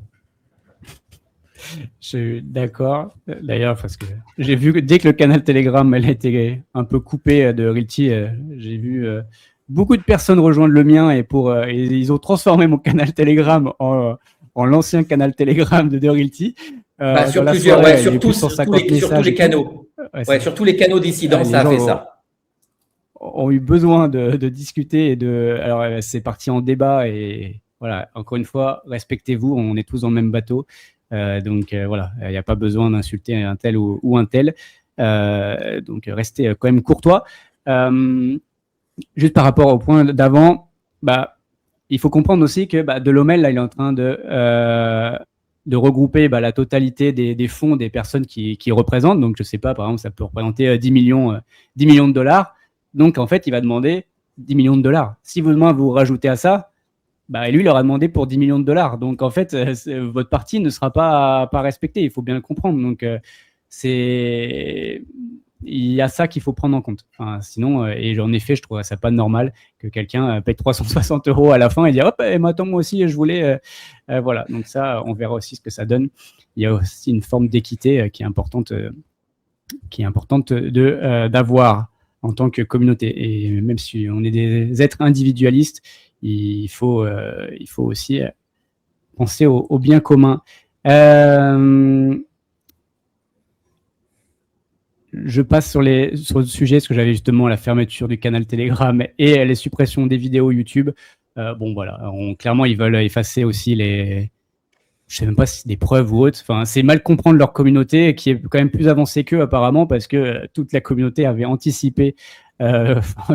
Je suis d'accord. D'ailleurs, parce que j'ai vu que dès que le canal Telegram a été un peu coupé de Realty, j'ai vu beaucoup de personnes rejoindre le mien et ils ont transformé mon canal Telegram en l'ancien canal Telegram de Realty. Sur plusieurs, soirée, sur tous les canaux. Sur tous les canaux dissidents, ça a fait ça. Ont eu besoin de discuter alors c'est parti en débat et voilà, encore une fois, respectez-vous, on est tous dans le même bateau. Donc voilà, il n'y a pas besoin d'insulter un tel ou un tel. Donc restez quand même courtois. Juste par rapport au point d'avant, il faut comprendre aussi que Delhommel, là, il est en train de regrouper la totalité des fonds des personnes qui représentent. Donc je ne sais pas, par exemple, ça peut représenter 10 millions de dollars. Donc en fait, il va demander 10 millions de dollars. Si vous rajoutez à ça, lui, il aura demandé pour 10 millions de dollars. Donc, en fait, votre partie ne sera pas respectée. Il faut bien le comprendre. Donc, il y a ça qu'il faut prendre en compte. Enfin, sinon, et en effet, je trouve ça pas normal que quelqu'un paye 360 € à la fin et dire hop, attends, moi aussi, je voulais. Voilà. Donc, ça, on verra aussi ce que ça donne. Il y a aussi une forme d'équité qui est importante d'avoir en tant que communauté. Et même si on est des êtres individualistes, il faut aussi penser au bien commun. Je passe sur le sujet, parce que j'avais justement la fermeture du canal Telegram et les suppressions des vidéos YouTube. Voilà, clairement, ils veulent effacer aussi je sais même pas si c'est des preuves ou autre. Enfin, c'est mal comprendre leur communauté, qui est quand même plus avancée qu'eux apparemment, parce que toute la communauté avait anticipé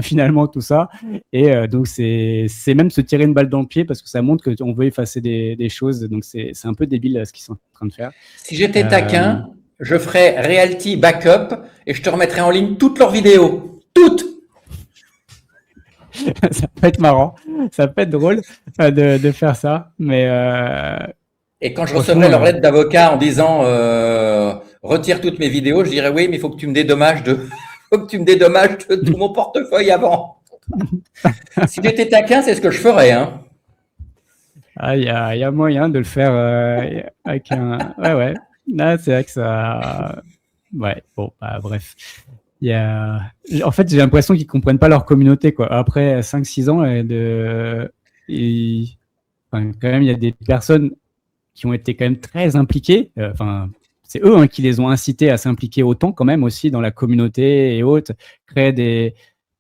finalement tout ça. Et donc, c'est même se tirer une balle dans le pied, parce que ça montre qu'on veut effacer des choses. Donc, c'est un peu débile ce qu'ils sont en train de faire. Si j'étais taquin, je ferais Realty Backup et je te remettrais en ligne toutes leurs vidéos. Toutes. Ça peut être marrant. Ça peut être drôle de faire ça. Mais... Et quand je recevrais leur lettre d'avocat en disant retire toutes mes vidéos, je dirais oui, mais il faut que tu me dédommages de tout mon portefeuille avant. Si j'étais taquin, c'est ce que je ferais. Hein. Il y a moyen de le faire avec un. Ouais. Là, c'est vrai que ça. Ouais, bon, bref. En fait, j'ai l'impression qu'ils ne comprennent pas leur communauté, quoi. Après 5-6 ans, quand même, il y a des personnes qui ont été quand même très impliqués. C'est eux qui les ont incités à s'impliquer autant quand même aussi dans la communauté et autres, créer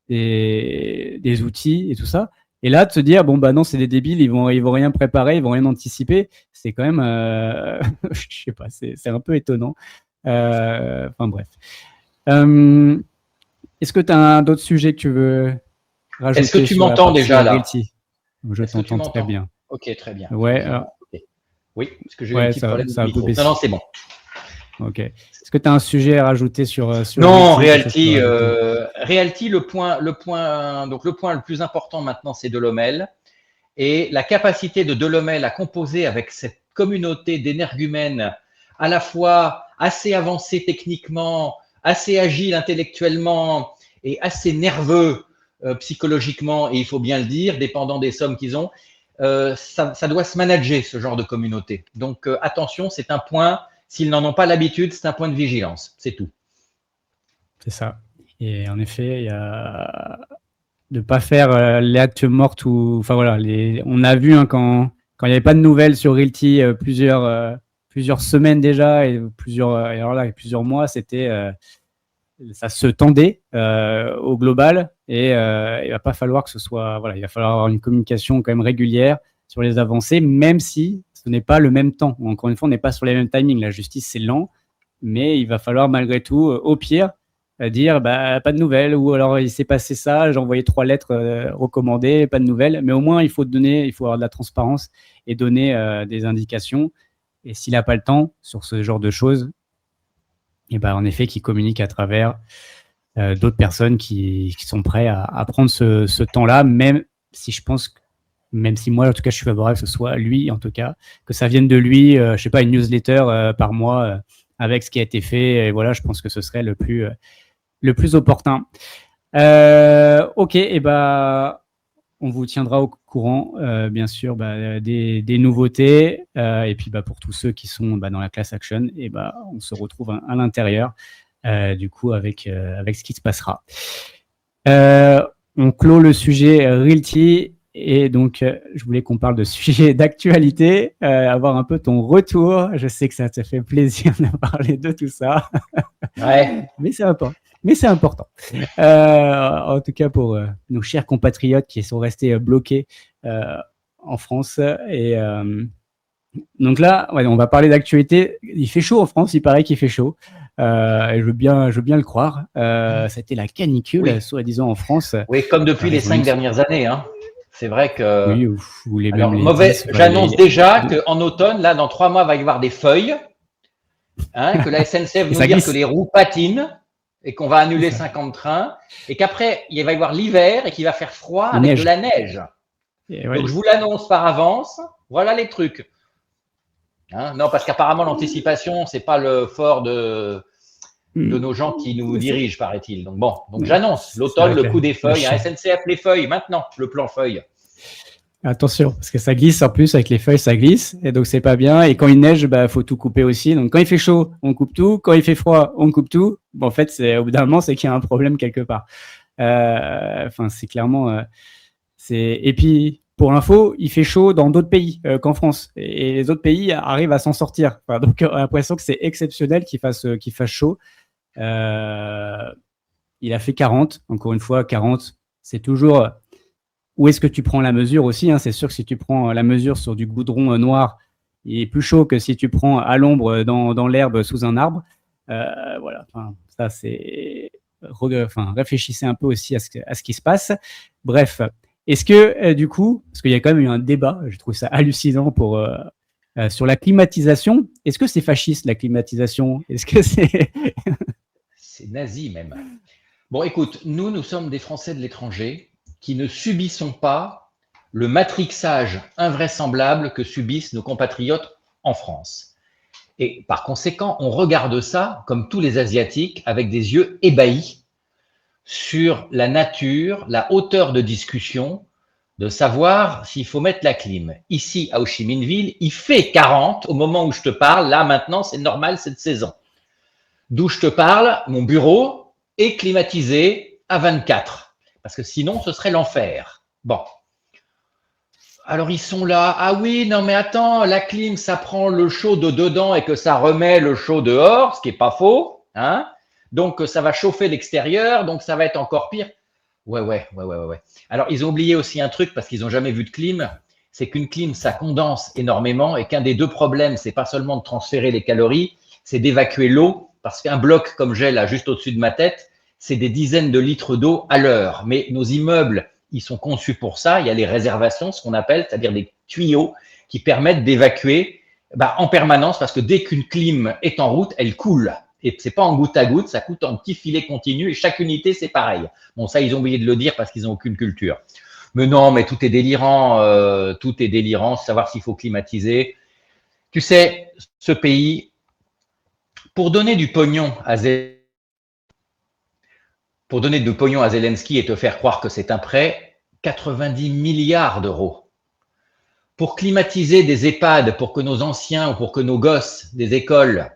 des outils et tout ça. Et là, de se dire, non, c'est des débiles, ils vont rien préparer, ils vont rien anticiper, c'est quand même, je sais pas, c'est un peu étonnant. Bref. Est-ce que tu as d'autres sujets que tu veux rajouter. Est-ce que tu m'entends déjà là? Je t'entends très bien. Ok, très bien. Ouais. Okay. Oui, parce que j'ai eu un petit problème de micro. Non, c'est bon. Ok. Est-ce que tu as un sujet à rajouter sur non, Realty, le point le plus important maintenant, c'est Delhommel. Et la capacité de Delhommel à composer avec cette communauté d'énergumènes à la fois assez avancés techniquement, assez agiles intellectuellement et assez nerveux psychologiquement, et il faut bien le dire, dépendant des sommes qu'ils ont, ça doit se manager, ce genre de communauté. Donc attention, c'est un point, s'ils n'en ont pas l'habitude, c'est un point de vigilance, c'est tout. C'est ça. Et en effet, il y a de pas faire les actes morts ou enfin voilà, on a vu quand il n'y avait pas de nouvelles sur Realty plusieurs semaines déjà et plusieurs mois, c'était ça se tendait au global et il va pas falloir que ce soit il va falloir avoir une communication quand même régulière sur les avancées, même si ce n'est pas le même temps. Encore une fois, on n'est pas sur les mêmes timings. La justice, c'est lent, mais il va falloir malgré tout, au pire, dire pas de nouvelles, ou alors il s'est passé ça, j'ai envoyé 3 lettres recommandées, pas de nouvelles, mais au moins il faut avoir de la transparence et donner des indications. Et s'il n'a pas le temps sur ce genre de choses, et en effet, qu'il communique à travers d'autres personnes qui sont prêts à prendre ce temps-là, même si moi, en tout cas, je suis favorable que ce soit lui, en tout cas, que ça vienne de lui, je sais pas, une newsletter par mois avec ce qui a été fait. Et voilà, je pense que ce serait le plus opportun. Ok, et on vous tiendra au courant, bien sûr, des nouveautés. Et puis, pour tous ceux qui sont dans la class action, on se retrouve à l'intérieur, du coup, avec ce qui se passera. On clôt le sujet Realty. Et donc, je voulais qu'on parle de sujets d'actualité, avoir un peu ton retour. Je sais que ça te fait plaisir de parler de tout ça. Ouais. Mais c'est important. En tout cas, pour nos chers compatriotes qui sont restés bloqués en France. Et donc là, on va parler d'actualité. Il fait chaud en France, il paraît qu'il fait chaud. Et je veux bien le croire. C'était la canicule, soi-disant, en France. Oui, comme depuis les 5 dernières années. Hein. C'est vrai que. Oui, vous les alors, j'annonce déjà qu'en automne, là, dans 3 mois, il va y avoir des feuilles. Que la SNCF nous dire que les roues patinent et qu'on va annuler 50 trains. Et qu'après, il va y avoir l'hiver et qu'il va faire froid avec de la neige. Donc, je vous l'annonce par avance. Voilà les trucs. Non, parce qu'apparemment, l'anticipation, c'est pas le fort de nos gens qui nous dirigent, paraît-il. Donc, donc j'annonce l'automne, le coup des feuilles. SNCF, les feuilles, maintenant, le plan feuille. Attention, parce que ça glisse en plus, avec les feuilles, ça glisse. Et donc, c'est pas bien. Et quand il neige, faut tout couper aussi. Donc, quand il fait chaud, on coupe tout. Quand il fait froid, on coupe tout. En fait, au bout d'un moment, c'est qu'il y a un problème quelque part. C'est clairement. Et puis, pour l'info, il fait chaud dans d'autres pays qu'en France. Et les autres pays arrivent à s'en sortir. Donc, on a l'impression que c'est exceptionnel qu'il fasse chaud. Il a fait 40. Encore une fois, 40, c'est toujours... Où est-ce que tu prends la mesure aussi, C'est sûr que si tu prends la mesure sur du goudron noir, il est plus chaud que si tu prends à l'ombre dans l'herbe sous un arbre. Voilà, ça c'est... réfléchissez un peu aussi à ce qui se passe. Bref, est-ce que du coup, parce qu'il y a quand même eu un débat, je trouve ça hallucinant sur la climatisation. Est-ce que c'est fasciste, la climatisation? Est-ce que c'est... C'est nazi même. Bon, écoute, nous sommes des Français de l'étranger qui ne subissons pas le matrixage invraisemblable que subissent nos compatriotes en France. Et par conséquent, on regarde ça, comme tous les Asiatiques, avec des yeux ébahis sur la nature, la hauteur de discussion, de savoir s'il faut mettre la clim. Ici, à Ho Chi Minh Ville, il fait 40 au moment où je te parle. Là, maintenant, c'est normal cette saison. D'où je te parle, mon bureau est climatisé à 24. Parce que sinon, ce serait l'enfer. Bon. Alors, ils sont là. Ah oui, non, mais attends, la clim, ça prend le chaud de dedans et que ça remet le chaud dehors, ce qui n'est pas faux. Donc, ça va chauffer l'extérieur, donc ça va être encore pire. Ouais. Alors, ils ont oublié aussi un truc parce qu'ils n'ont jamais vu de clim. C'est qu'une clim, ça condense énormément et qu'un des deux problèmes, c'est pas seulement de transférer les calories, c'est d'évacuer l'eau. Parce qu'un bloc comme j'ai là, juste au-dessus de ma tête, c'est des dizaines de litres d'eau à l'heure. Mais nos immeubles, ils sont conçus pour ça. Il y a les réservations, ce qu'on appelle, c'est-à-dire des tuyaux qui permettent d'évacuer en permanence, parce que dès qu'une clim est en route, elle coule. Et c'est pas en goutte à goutte, ça coûte en petit filet continu et chaque unité, c'est pareil. Bon, ça, ils ont oublié de le dire parce qu'ils n'ont aucune culture. Mais non, mais tout est délirant, savoir s'il faut climatiser. Tu sais, ce pays, pour donner du pognon à Zelensky et te faire croire que c'est un prêt, 90 milliards d'euros. Pour climatiser des EHPAD, pour que nos anciens ou pour que nos gosses des écoles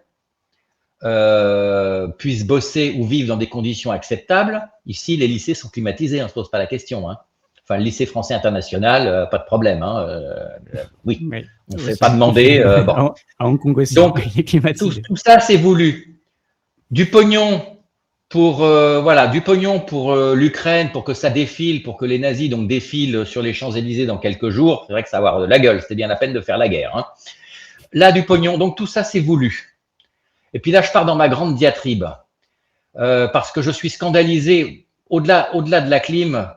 puissent bosser ou vivre dans des conditions acceptables, ici, les lycées sont climatisés, on ne se pose pas la question. Hein. Enfin, le lycée français international, pas de problème. Oui, on ne fait pas demander. Bon. À Hong Kong aussi, donc, tout ça, c'est voulu. Du pognon pour l'Ukraine, pour que ça défile, pour que les nazis donc défilent sur les Champs-Élysées dans quelques jours. C'est vrai que ça va avoir de la gueule, c'était bien la peine de faire la guerre. Hein. Là, du pognon, donc tout ça, c'est voulu. Et puis là, je pars dans ma grande diatribe, parce que je suis scandalisé, au-delà de la clim,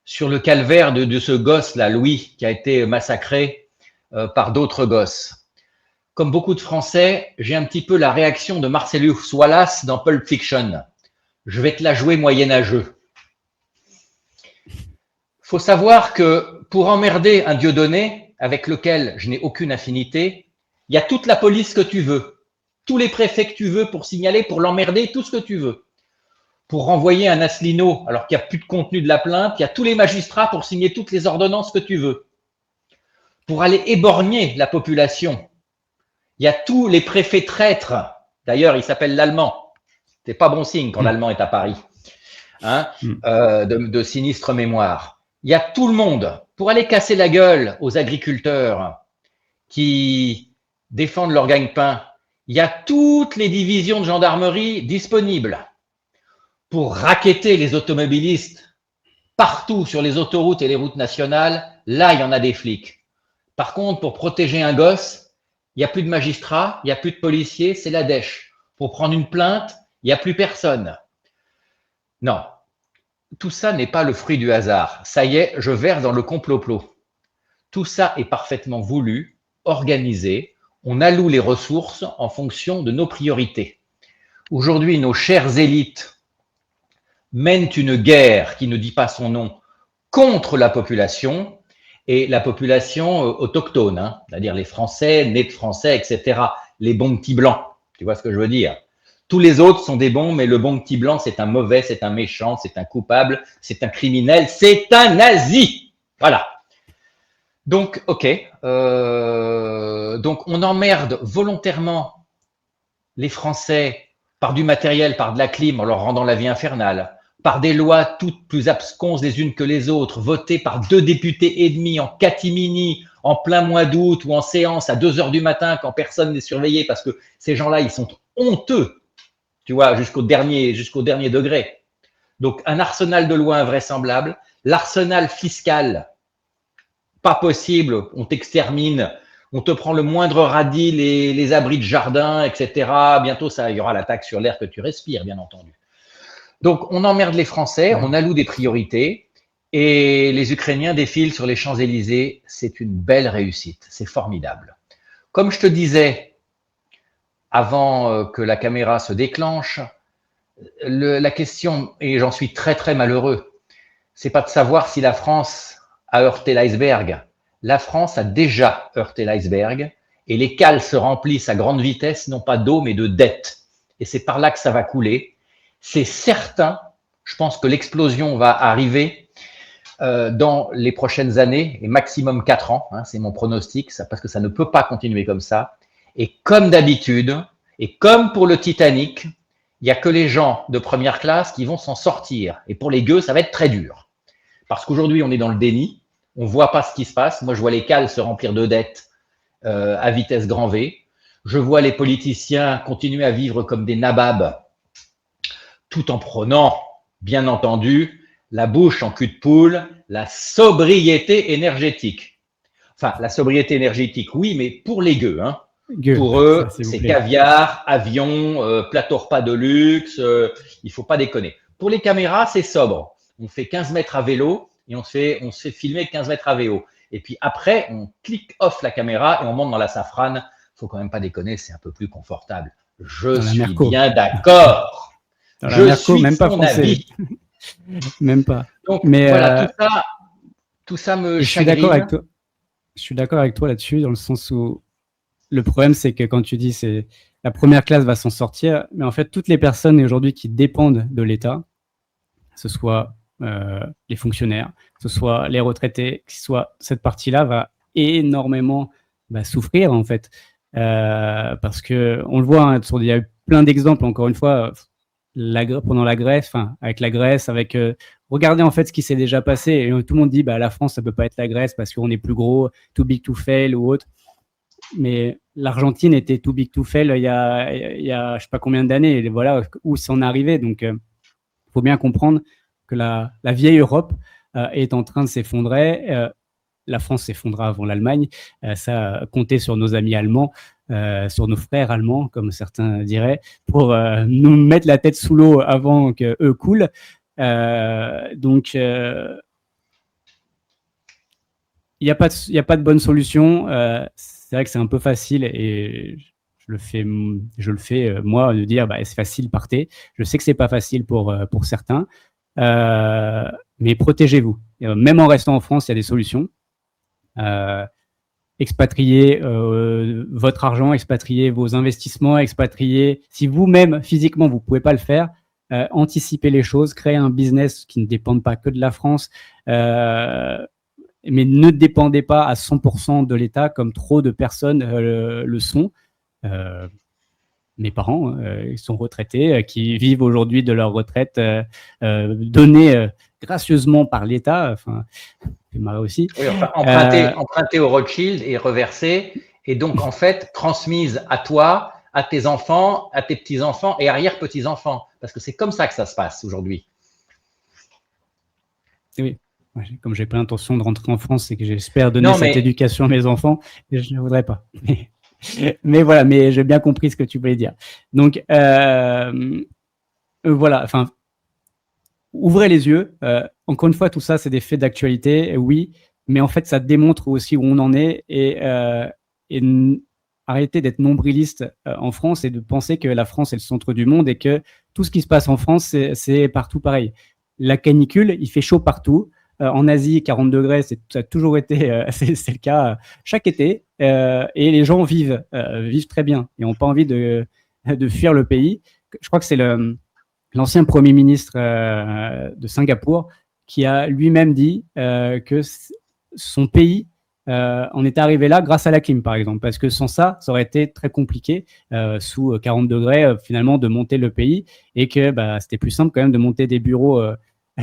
sur le calvaire de ce gosse-là, Louis, qui a été massacré par d'autres gosses. Comme beaucoup de Français, j'ai un petit peu la réaction de Marcellus Wallace dans Pulp Fiction. Je vais te la jouer moyenâgeux. Faut savoir que pour emmerder un Dieudonné, avec lequel je n'ai aucune affinité, il y a toute la police que tu veux, tous les préfets que tu veux pour signaler, pour l'emmerder, tout ce que tu veux. Pour renvoyer un Asselineau, alors qu'il n'y a plus de contenu de la plainte, il y a tous les magistrats pour signer toutes les ordonnances que tu veux. Pour aller éborgner la population, il y a tous les préfets traîtres. D'ailleurs, il s'appelle l'Allemand. C'est pas bon signe quand l'Allemand est à Paris. Hein, de sinistre mémoire. Il y a tout le monde pour aller casser la gueule aux agriculteurs qui défendent leur gagne-pain. Il y a toutes les divisions de gendarmerie disponibles pour racketter les automobilistes partout sur les autoroutes et les routes nationales. Là, il y en a des flics. Par contre, pour protéger un gosse, il n'y a plus de magistrats, il n'y a plus de policiers, c'est la dèche. Pour prendre une plainte, il n'y a plus personne. Non, tout ça n'est pas le fruit du hasard. Ça y est, je verse dans le complot-plot. Tout ça est parfaitement voulu, organisé. On alloue les ressources en fonction de nos priorités. Aujourd'hui, nos chères élites mènent une guerre qui ne dit pas son nom contre la population et la population autochtone, hein, c'est-à-dire les Français, nés de Français, etc. Les bons petits blancs, tu vois ce que je veux dire? Tous les autres sont des bons, mais le bon petit blanc, c'est un mauvais, c'est un méchant, c'est un coupable, c'est un criminel, c'est un nazi. Voilà. Donc, ok. Donc, on emmerde volontairement les Français par du matériel, par de la clim, en leur rendant la vie infernale, par des lois toutes plus absconses les unes que les autres, votées par 2 députés et demi en catimini, en plein mois d'août ou en séance à 2 heures du matin quand personne n'est surveillé, parce que ces gens-là, ils sont honteux, tu vois, jusqu'au dernier degré. Donc, un arsenal de lois invraisemblable, l'arsenal fiscal, pas possible, on t'extermine, on te prend le moindre radis, les abris de jardin, etc. Bientôt, il y aura la taxe sur l'air que tu respires, bien entendu. Donc, on emmerde les Français, on alloue des priorités et les Ukrainiens défilent sur les Champs-Élysées. C'est une belle réussite, c'est formidable. Comme je te disais, avant que la caméra se déclenche, la question, et j'en suis très très malheureux, c'est pas de savoir si la France a heurté l'iceberg. La France a déjà heurté l'iceberg et les cales se remplissent à grande vitesse, non pas d'eau mais de dettes. Et c'est par là que ça va couler. C'est certain, je pense que l'explosion va arriver dans les prochaines années, et maximum 4 ans, hein, c'est mon pronostic, parce que ça ne peut pas continuer comme ça. Et comme d'habitude, et comme pour le Titanic, il n'y a que les gens de première classe qui vont s'en sortir. Et pour les gueux, ça va être très dur. Parce qu'aujourd'hui, on est dans le déni, on ne voit pas ce qui se passe. Moi, je vois les cales se remplir de dettes à vitesse grand V. Je vois les politiciens continuer à vivre comme des nababs, tout en prenant, bien entendu, la bouche en cul de poule, la sobriété énergétique. Enfin, la sobriété énergétique, oui, mais pour les gueux. Hein. Pour eux, c'est caviar, avion, plateau repas de luxe, il ne faut pas déconner. Pour les caméras, c'est sobre. On fait 15 mètres à vélo, et on se fait filmer 15 mètres AVO. Et puis après, on clique off la caméra et on monte dans la safrane. Faut quand même pas déconner, c'est un peu plus confortable. Je suis bien d'accord. Je suis même pas français. Même pas. Donc voilà, tout ça me chagrine. Je suis d'accord avec toi là-dessus, dans le sens où le problème, c'est que quand tu dis c'est la première classe va s'en sortir, mais en fait, toutes les personnes aujourd'hui qui dépendent de l'État, que ce soit les fonctionnaires, que ce soit les retraités, que ce soit cette partie-là va énormément souffrir en fait, parce que on le voit, hein, il y a eu plein d'exemples. Encore une fois, pendant la Grèce, avec la Grèce, regardez en fait ce qui s'est déjà passé. Et tout le monde dit la France ça peut pas être la Grèce parce qu'on est plus gros, too big to fail ou autre. Mais l'Argentine était too big to fail il y a je sais pas combien d'années. Et voilà où c'en est arrivé. Donc faut bien comprendre que la vieille Europe est en train de s'effondrer. La France s'effondra avant l'Allemagne. Ça comptait sur nos amis allemands, sur nos frères allemands, comme certains diraient, pour nous mettre la tête sous l'eau avant qu'eux coulent. Donc, il n'y a pas de bonne solution. C'est vrai que c'est un peu facile et je le fais moi, de dire c'est facile, partez. Je sais que c'est pas facile pour certains, mais protégez-vous. Même en restant en France, il y a des solutions. Expatrier votre argent, expatrier vos investissements, expatrier, si vous-même physiquement vous pouvez pas le faire, anticiper les choses, créer un business qui ne dépende pas que de la France, mais ne dépendez pas à 100% de l'État comme trop de personnes le sont. Mes parents, ils sont retraités, qui vivent aujourd'hui de leur retraite donnée gracieusement par l'État. Enfin, c'est marrant aussi. Oui, emprunté au Rothschild et reversé, et donc en fait transmise à toi, à tes enfants, à tes petits-enfants et arrière-petits-enfants, parce que c'est comme ça que ça se passe aujourd'hui. Oui, comme j'ai pas l'intention de rentrer en France et que j'espère donner cette éducation à mes enfants, je ne voudrais pas. Mais voilà, mais j'ai bien compris ce que tu voulais dire. Donc voilà, enfin, ouvrez les yeux. Encore une fois, tout ça, c'est des faits d'actualité, oui, mais en fait, ça démontre aussi où on en est et arrêtez d'être nombriliste en France et de penser que la France est le centre du monde et que tout ce qui se passe en France, c'est partout pareil. La canicule, il fait chaud partout. En Asie, 40 degrés, ça a toujours été, c'est le cas chaque été, et les gens vivent très bien et n'ont pas envie de fuir le pays. Je crois que c'est l'ancien Premier ministre de Singapour qui a lui-même dit que son pays en est arrivé là grâce à la clim, par exemple, parce que sans ça, ça aurait été très compliqué sous 40 degrés finalement de monter le pays et que c'était plus simple quand même de monter des bureaux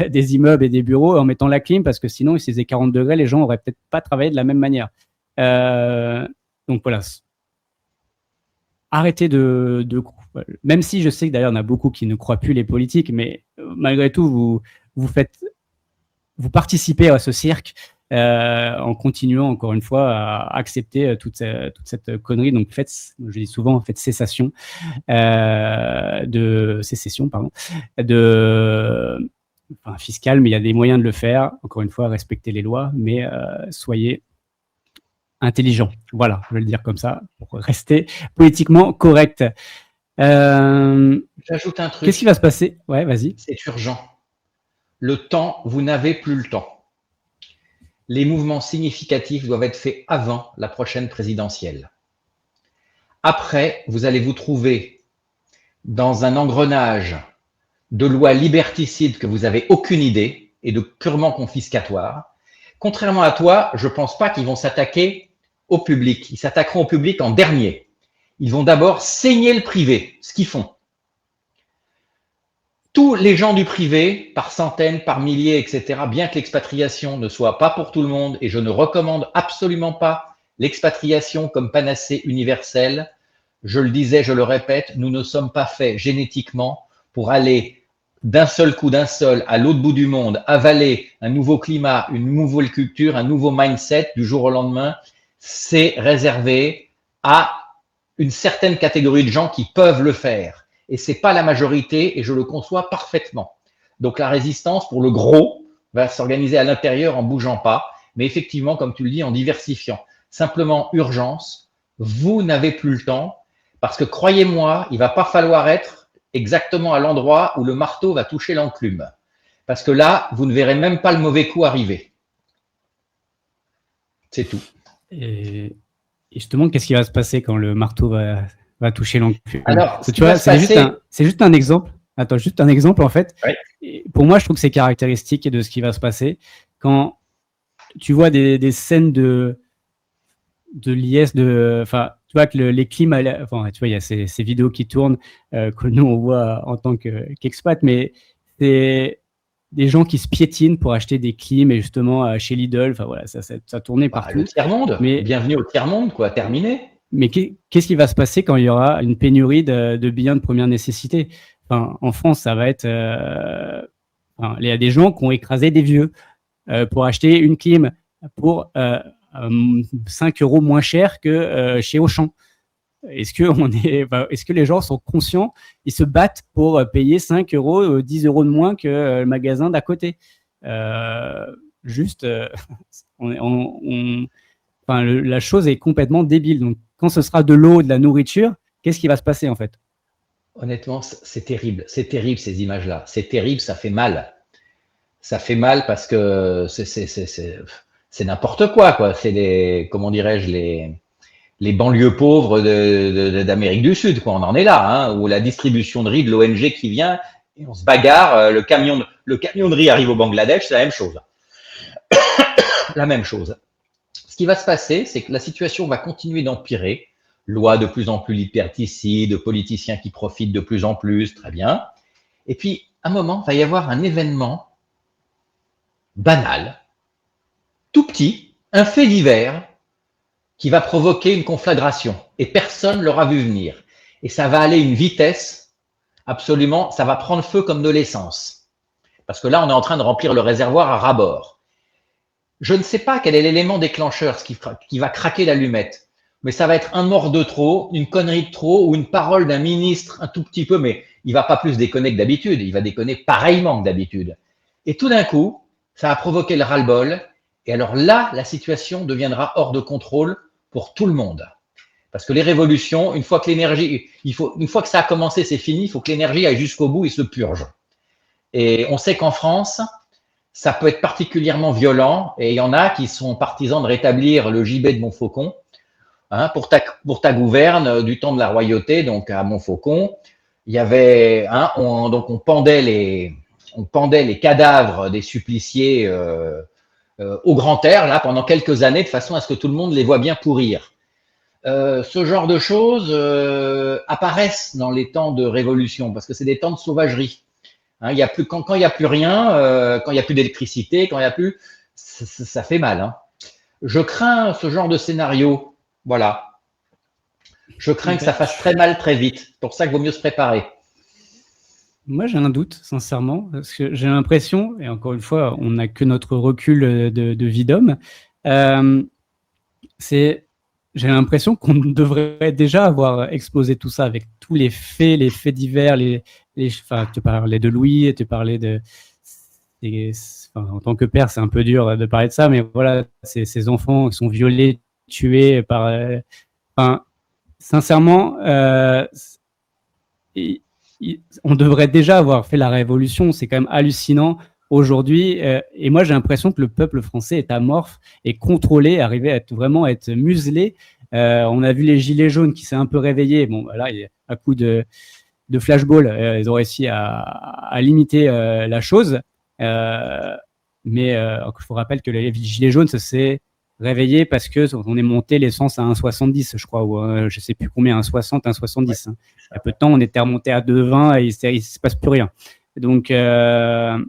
des immeubles et des bureaux en mettant la clim, parce que sinon, s'il faisait 40 degrés, les gens n'auraient peut-être pas travaillé de la même manière. Donc voilà. Arrêtez même si je sais que d'ailleurs, il y en a beaucoup qui ne croient plus les politiques, mais malgré tout, vous participez à ce cirque en continuant, encore une fois, à accepter toute cette connerie. Donc, je dis souvent, faites sécession, fiscal, mais il y a des moyens de le faire. Encore une fois, respectez les lois, mais soyez intelligents. Voilà, je vais le dire comme ça, pour rester politiquement correct. J'ajoute un truc. Qu'est-ce qui va se passer? Ouais, vas-y. C'est urgent. Le temps, vous n'avez plus le temps. Les mouvements significatifs doivent être faits avant la prochaine présidentielle. Après, vous allez vous trouver dans un engrenage de lois liberticides que vous n'avez aucune idée et de purement confiscatoires. Contrairement à toi, je ne pense pas qu'ils vont s'attaquer au public. Ils s'attaqueront au public en dernier. Ils vont d'abord saigner le privé, ce qu'ils font. Tous les gens du privé, par centaines, par milliers, etc., bien que l'expatriation ne soit pas pour tout le monde, et je ne recommande absolument pas l'expatriation comme panacée universelle, je le disais, je le répète, nous ne sommes pas faits génétiquement pour aller d'un seul coup, d'un seul, à l'autre bout du monde, avaler un nouveau climat, une nouvelle culture, un nouveau mindset du jour au lendemain. C'est réservé à une certaine catégorie de gens qui peuvent le faire. Et ce n'est pas la majorité, et je le conçois parfaitement. Donc la résistance pour le gros, va s'organiser à l'intérieur en bougeant pas, mais effectivement, comme tu le dis, en diversifiant. Simplement, urgence, vous n'avez plus le temps, parce que croyez-moi, il va pas falloir être exactement à l'endroit où le marteau va toucher l'enclume. Parce que là, vous ne verrez même pas le mauvais coup arriver. C'est tout. Et justement, qu'est-ce qui va se passer quand le marteau va toucher l'enclume? Alors, tu vois, c'est juste un exemple. Attends, juste un exemple en fait. Ouais. Pour moi, je trouve que c'est caractéristique de ce qui va se passer quand tu vois des scènes de liesse, enfin, tu vois que les clims, enfin, tu vois, il y a ces vidéos qui tournent que nous on voit en tant qu'expat, mais c'est des gens qui se piétinent pour acheter des clims et justement chez Lidl, enfin voilà, ça tournait partout. Le tiers-monde, mais bienvenue au tiers-monde, quoi, terminé. Mais qu'est-ce qui va se passer quand il y aura une pénurie de biens de première nécessité? Enfin, en France, ça va être... il y a des gens qui ont écrasé des vieux pour acheter une clim pour 5 € moins cher que chez Auchan. Est-ce que les gens sont conscients? Ils se battent pour payer 5 €, 10 € de moins que le magasin d'à côté. La chose est complètement débile. Donc, quand ce sera de l'eau, de la nourriture, qu'est-ce qui va se passer en fait? Honnêtement, c'est terrible. C'est terrible ces images-là. C'est terrible, ça fait mal. Ça fait mal parce que c'est n'importe quoi. C'est les, comment dirais-je, les banlieues pauvres d'Amérique du Sud, quoi. On en est là, hein, où la distribution de riz de l'ONG qui vient et on se bagarre. Le camion de riz arrive au Bangladesh, c'est la même chose. La même chose. Ce qui va se passer, c'est que la situation va continuer d'empirer. Loi de plus en plus liberticide, politiciens qui profitent de plus en plus, très bien. Et puis, à un moment, il va y avoir un événement banal, tout petit, un fait divers, qui va provoquer une conflagration. Et personne ne l'aura vu venir. Et ça va aller à une vitesse absolument, ça va prendre feu comme de l'essence. Parce que là, on est en train de remplir le réservoir à ras-bord. Je ne sais pas quel est l'élément déclencheur, ce qui va craquer l'allumette. Mais ça va être un mort de trop, une connerie de trop ou une parole d'un ministre un tout petit peu, mais il va pas plus déconner que d'habitude. Il va déconner pareillement que d'habitude. Et tout d'un coup, ça va provoquer le ras-le-bol. Et alors là, la situation deviendra hors de contrôle pour tout le monde. Parce que les révolutions, une fois que ça a commencé, c'est fini. Il faut que l'énergie aille jusqu'au bout et se purge. Et on sait qu'en France, ça peut être particulièrement violent. Et il y en a qui sont partisans de rétablir le gibet de Montfaucon. Hein, pour ta gouverne du temps de la royauté, donc à Montfaucon, il y avait, on pendait les cadavres des suppliciés au grand air là pendant quelques années de façon à ce que tout le monde les voit bien pourrir. Ce genre de choses apparaissent dans les temps de révolution parce que c'est des temps de sauvagerie. Hein, quand il n'y a plus rien, quand il n'y a plus d'électricité, quand il n'y a plus, ça fait mal. Hein. Je crains ce genre de scénario. Voilà. Je crains que ça fasse très mal très vite. C'est pour ça qu'il vaut mieux se préparer. Moi, j'ai un doute, sincèrement, parce que j'ai l'impression, et encore une fois, on n'a que notre recul de vie d'homme, j'ai l'impression qu'on devrait déjà avoir explosé tout ça avec tous les faits divers, tu parlais de Louis, tu parlais en tant que père, c'est un peu dur de parler de ça, mais voilà, ces enfants qui sont violés, tués par... sincèrement, on devrait déjà avoir fait la révolution. C'est quand même hallucinant aujourd'hui. Et moi, j'ai l'impression que le peuple français est amorphe et contrôlé, arrivé à vraiment être muselé. On a vu les gilets jaunes qui s'est un peu réveillés. Bon, là, à coup de flashball, ils ont réussi à limiter la chose. Mais je vous rappelle que les gilets jaunes, ça s'est réveillé parce qu'on est monté l'essence à 1,70, je crois, ou je ne sais plus combien, 1,60, 1,70. Hein. Il y a peu de temps, on était remonté à 2,20 et il ne se passe plus rien. Donc, on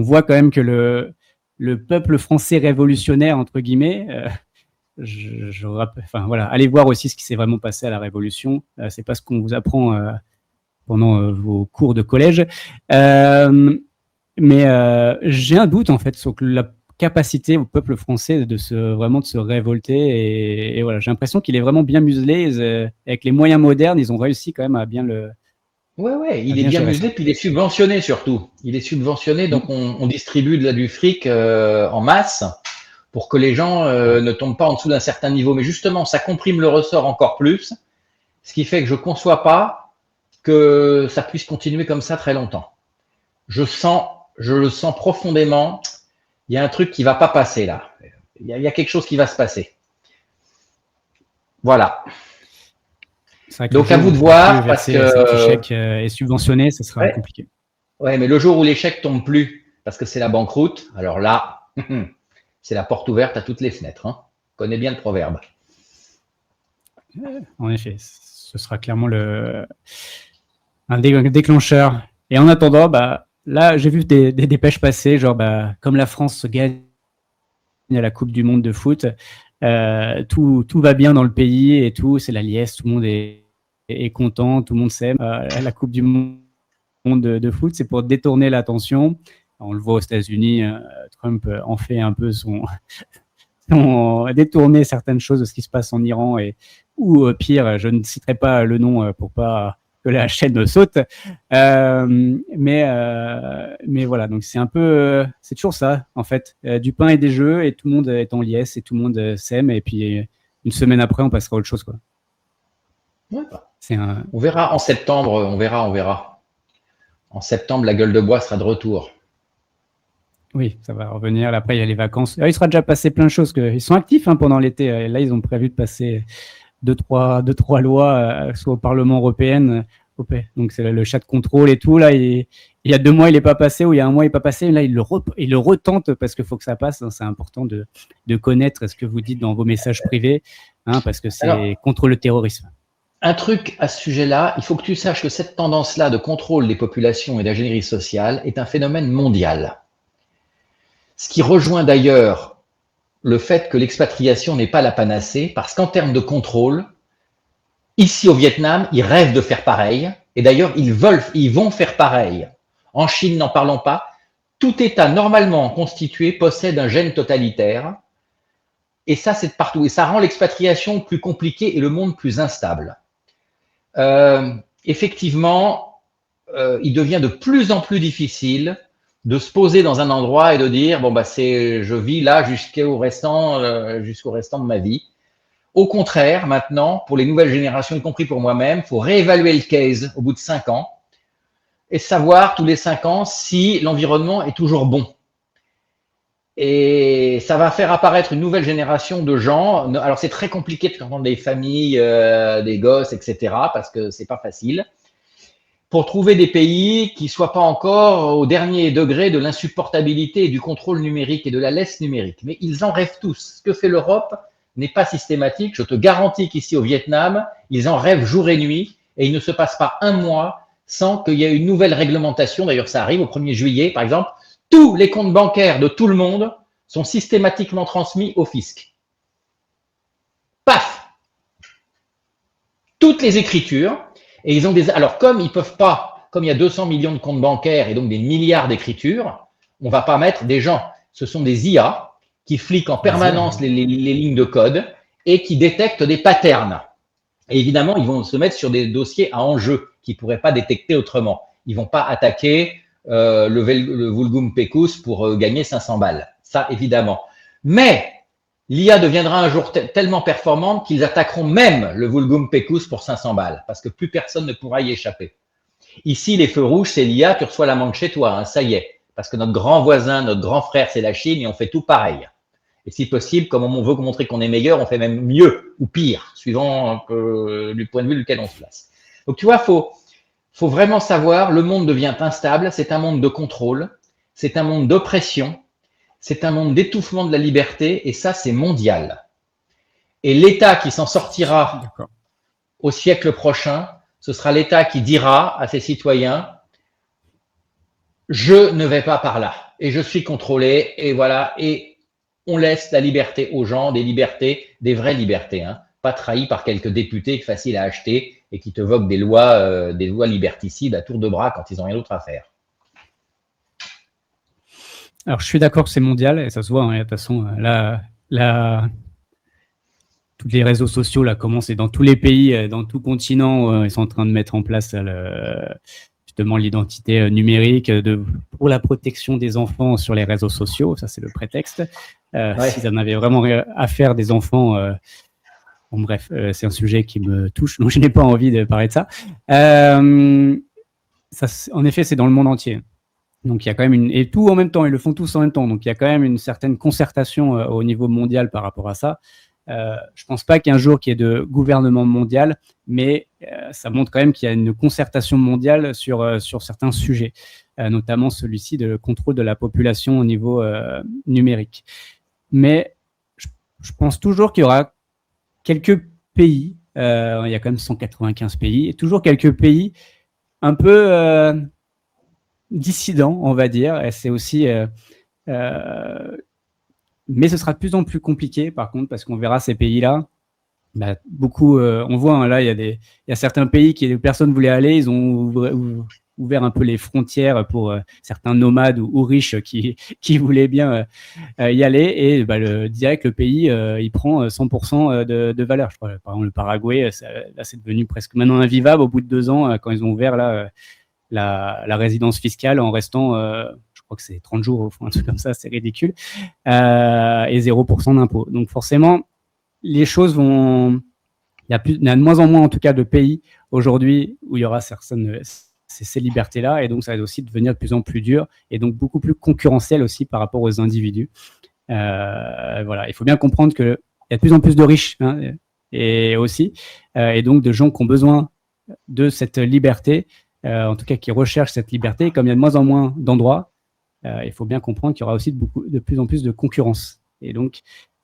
voit quand même que le peuple français révolutionnaire, entre guillemets, allez voir aussi ce qui s'est vraiment passé à la Révolution. C'est pas ce qu'on vous apprend pendant vos cours de collège. Mais j'ai un doute, en fait, sur la capacité au peuple français de se révolter et voilà, j'ai l'impression qu'il est vraiment bien muselé avec les moyens modernes, ils ont réussi quand même à bien le Ouais, il est bien musclé, puis il est subventionné surtout. Il est subventionné, donc on distribue du fric en masse pour que les gens ne tombent pas en dessous d'un certain niveau. Mais justement, ça comprime le ressort encore plus, ce qui fait que je ne conçois pas que ça puisse continuer comme ça très longtemps. Je le sens profondément. Il y a un truc qui ne va pas passer là. Il y a quelque chose qui va se passer. Voilà. Donc à vous de voir, parce que l'échec est subventionné, ça sera compliqué. Ouais, mais le jour où l'échec tombe plus, parce que c'est la banqueroute, alors là, c'est la porte ouverte à toutes les fenêtres. Hein. On connaît bien le proverbe. En effet, ce sera clairement un déclencheur. Et en attendant, là, j'ai vu des dépêches passer, genre comme la France gagne à la Coupe du Monde de foot, tout va bien dans le pays et tout, c'est la liesse, tout le monde est content, tout le monde s'aime. La Coupe du Monde de foot, c'est pour détourner l'attention. On le voit aux États-Unis, Trump en fait un peu détourner certaines choses de ce qui se passe en Iran ou pire, je ne citerai pas le nom pour pas que la chaîne saute. Mais voilà, donc c'est un peu, c'est toujours ça en fait, du pain et des jeux et tout le monde est en liesse et tout le monde s'aime et puis une semaine après on passera à autre chose quoi. Ouais. On verra en septembre, on verra. En septembre, la gueule de bois sera de retour. Oui, ça va revenir. Après, il y a les vacances. Il sera déjà passé plein de choses. Ils sont actifs pendant l'été. Là, ils ont prévu de passer deux, trois lois, soit au Parlement européen. Donc, c'est le chat de contrôle et tout. Là, il y a 2 mois, il n'est pas passé, ou il y a 1 mois, il n'est pas passé. Là, il le retente parce qu'il faut que ça passe. C'est important de connaître ce que vous dites dans vos messages privés, parce que c'est contre le terrorisme. Un truc à ce sujet-là, il faut que tu saches que cette tendance-là de contrôle des populations et d'ingénierie sociale est un phénomène mondial. Ce qui rejoint d'ailleurs le fait que l'expatriation n'est pas la panacée, parce qu'en termes de contrôle, ici au Vietnam, ils rêvent de faire pareil, et d'ailleurs ils vont faire pareil. En Chine, n'en parlons pas, tout État normalement constitué possède un gène totalitaire, et ça c'est de partout, et ça rend l'expatriation plus compliquée et le monde plus instable. Effectivement, il devient de plus en plus difficile de se poser dans un endroit et de dire bon je vis là jusqu'au restant de ma vie. Au contraire, maintenant, pour les nouvelles générations, y compris pour moi-même, il faut réévaluer le case au bout de 5 ans et savoir tous les 5 ans si l'environnement est toujours bon. Et ça va faire apparaître une nouvelle génération de gens. Alors, c'est très compliqué de faire entendre des familles, des gosses, etc., parce que c'est pas facile. Pour trouver des pays qui soient pas encore au dernier degré de l'insupportabilité et du contrôle numérique et de la laisse numérique. Mais ils en rêvent tous. Ce que fait l'Europe n'est pas systématique. Je te garantis qu'ici au Vietnam, ils en rêvent jour et nuit et il ne se passe pas 1 mois sans qu'il y ait une nouvelle réglementation. D'ailleurs, ça arrive au 1er juillet, par exemple. Tous les comptes bancaires de tout le monde sont systématiquement transmis au fisc. Paf! Toutes les écritures. Et ils ont alors, comme ils peuvent pas, comme il y a 200 millions de comptes bancaires et donc des milliards d'écritures, on va pas mettre des gens. Ce sont des IA qui fliquent en permanence les lignes de code et qui détectent des patterns. Et évidemment, ils vont se mettre sur des dossiers à enjeu qu'ils ne pourraient pas détecter autrement. Ils vont pas attaquer le Vulgum Pecus pour gagner 500 balles. Ça, évidemment. Mais l'IA deviendra un jour tellement performante qu'ils attaqueront même le Vulgum Pecus pour 500 balles, parce que plus personne ne pourra y échapper. Ici, les feux rouges, c'est l'IA, tu reçois l'amende chez toi, ça y est. Parce que notre grand voisin, notre grand frère, c'est la Chine et on fait tout pareil. Et si possible, comme on veut montrer qu'on est meilleur, on fait même mieux ou pire, suivant du point de vue duquel on se place. Donc tu vois, faut vraiment savoir, le monde devient instable, c'est un monde de contrôle, c'est un monde d'oppression, c'est un monde d'étouffement de la liberté, et ça, c'est mondial. Et l'État qui s'en sortira au siècle prochain, ce sera l'État qui dira à ses citoyens « Je ne vais pas par là, et je suis contrôlé, et voilà, et on laisse la liberté aux gens, des libertés, des vraies libertés, pas trahies par quelques députés faciles à acheter et qui te voquent des lois liberticides à tour de bras quand ils n'ont rien d'autre à faire. » Alors, je suis d'accord que c'est mondial, et ça se voit, de toute façon, tous les réseaux sociaux là commencent, et dans tous les pays, dans tout continent, ils sont en train de mettre en place justement l'identité numérique pour la protection des enfants sur les réseaux sociaux. Ça, c'est le prétexte. S'ils en avaient vraiment à faire des enfants, bon, bref, c'est un sujet qui me touche, donc je n'ai pas envie de parler de ça. Ça, en effet, c'est dans le monde entier. Donc, il y a quand même et tout en même temps, ils le font tous en même temps. Donc, il y a quand même une certaine concertation au niveau mondial par rapport à ça. Je ne pense pas qu'un jour qu'il y ait de gouvernement mondial, mais ça montre quand même qu'il y a une concertation mondiale sur certains sujets, notamment celui-ci de contrôle de la population au niveau numérique. Mais je pense toujours qu'il y aura quelques pays, il y a quand même 195 pays, et toujours quelques pays un peu dissidents, on va dire. Et c'est aussi... mais ce sera de plus en plus compliqué, par contre, parce qu'on verra ces pays-là. Bah, beaucoup, on voit, hein, là, il y a certains pays où personne ne voulait aller. Ils ont ouvert un peu les frontières pour certains nomades ou riches qui voulaient bien y aller. Et direct, le pays, il prend 100% de valeur. Je crois, par exemple, le Paraguay, là, c'est devenu presque maintenant invivable au bout de 2 ans, quand ils ont ouvert là, la résidence fiscale en restant... je crois que c'est 30 jours, au fond, un truc comme ça, c'est ridicule, et 0% d'impôt. Donc forcément, les choses vont... Il y a de moins en moins, en tout cas, de pays aujourd'hui où il y aura ces libertés-là, et donc ça va aussi devenir de plus en plus dur, et donc beaucoup plus concurrentiel aussi par rapport aux individus. Voilà, il faut bien comprendre qu'il y a de plus en plus de riches, hein, et donc de gens qui ont besoin de cette liberté, en tout cas qui recherchent cette liberté, et comme il y a de moins en moins d'endroits, il faut bien comprendre qu'il y aura aussi de plus en plus de concurrence. Et donc,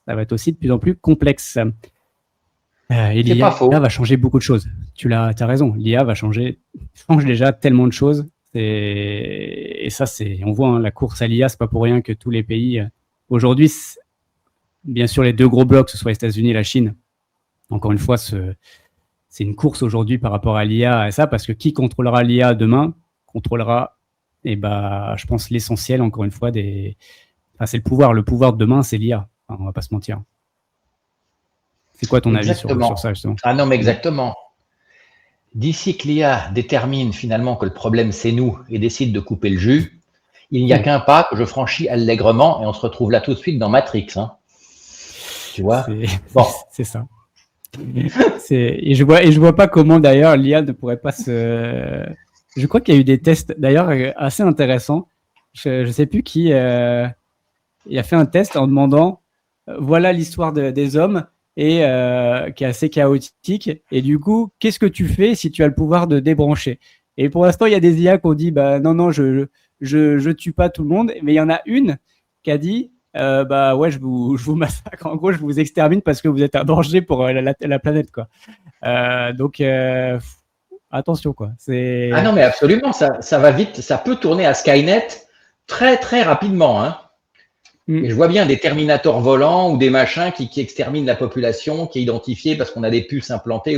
ça va être aussi de plus en plus complexe. Et l'IA va changer beaucoup de choses. Tu as raison. L'IA change déjà tellement de choses. Et ça, on voit, hein, la course à l'IA, c'est pas pour rien que tous les pays, aujourd'hui, bien sûr, les 2 gros blocs, ce soit les États-Unis et la Chine, encore une fois, c'est une course aujourd'hui par rapport à l'IA et ça, parce que qui contrôlera l'IA demain contrôlera, je pense, l'essentiel, encore une fois, c'est le pouvoir. Le pouvoir de demain, c'est l'IA. Enfin, on va pas se mentir. C'est quoi ton avis sur ça, justement? Ah non, mais exactement. D'ici que l'IA détermine finalement que le problème, c'est nous, et décide de couper le jus, il n'y a qu'un pas que je franchis allègrement, et on se retrouve là tout de suite dans Matrix. Hein. Tu vois? C'est ça. Et je vois pas comment, d'ailleurs, l'IA ne pourrait pas se... Je crois qu'il y a eu des tests, d'ailleurs, assez intéressants. Je ne sais plus qui... il a fait un test en demandant, voilà l'histoire des hommes, et qui est assez chaotique. Et du coup, qu'est-ce que tu fais si tu as le pouvoir de débrancher? Et pour l'instant, il y a des IA qui ont dit, non, je tue pas tout le monde. Mais il y en a une qui a dit, ouais, je vous massacre. En gros, je vous extermine parce que vous êtes un danger pour la planète, quoi. Donc, attention, quoi. Ah non, mais absolument, ça va vite. Ça peut tourner à Skynet très, très rapidement, hein. Et je vois bien des Terminators volants ou des machins qui exterminent la population, qui est identifiée parce qu'on a des puces implantées.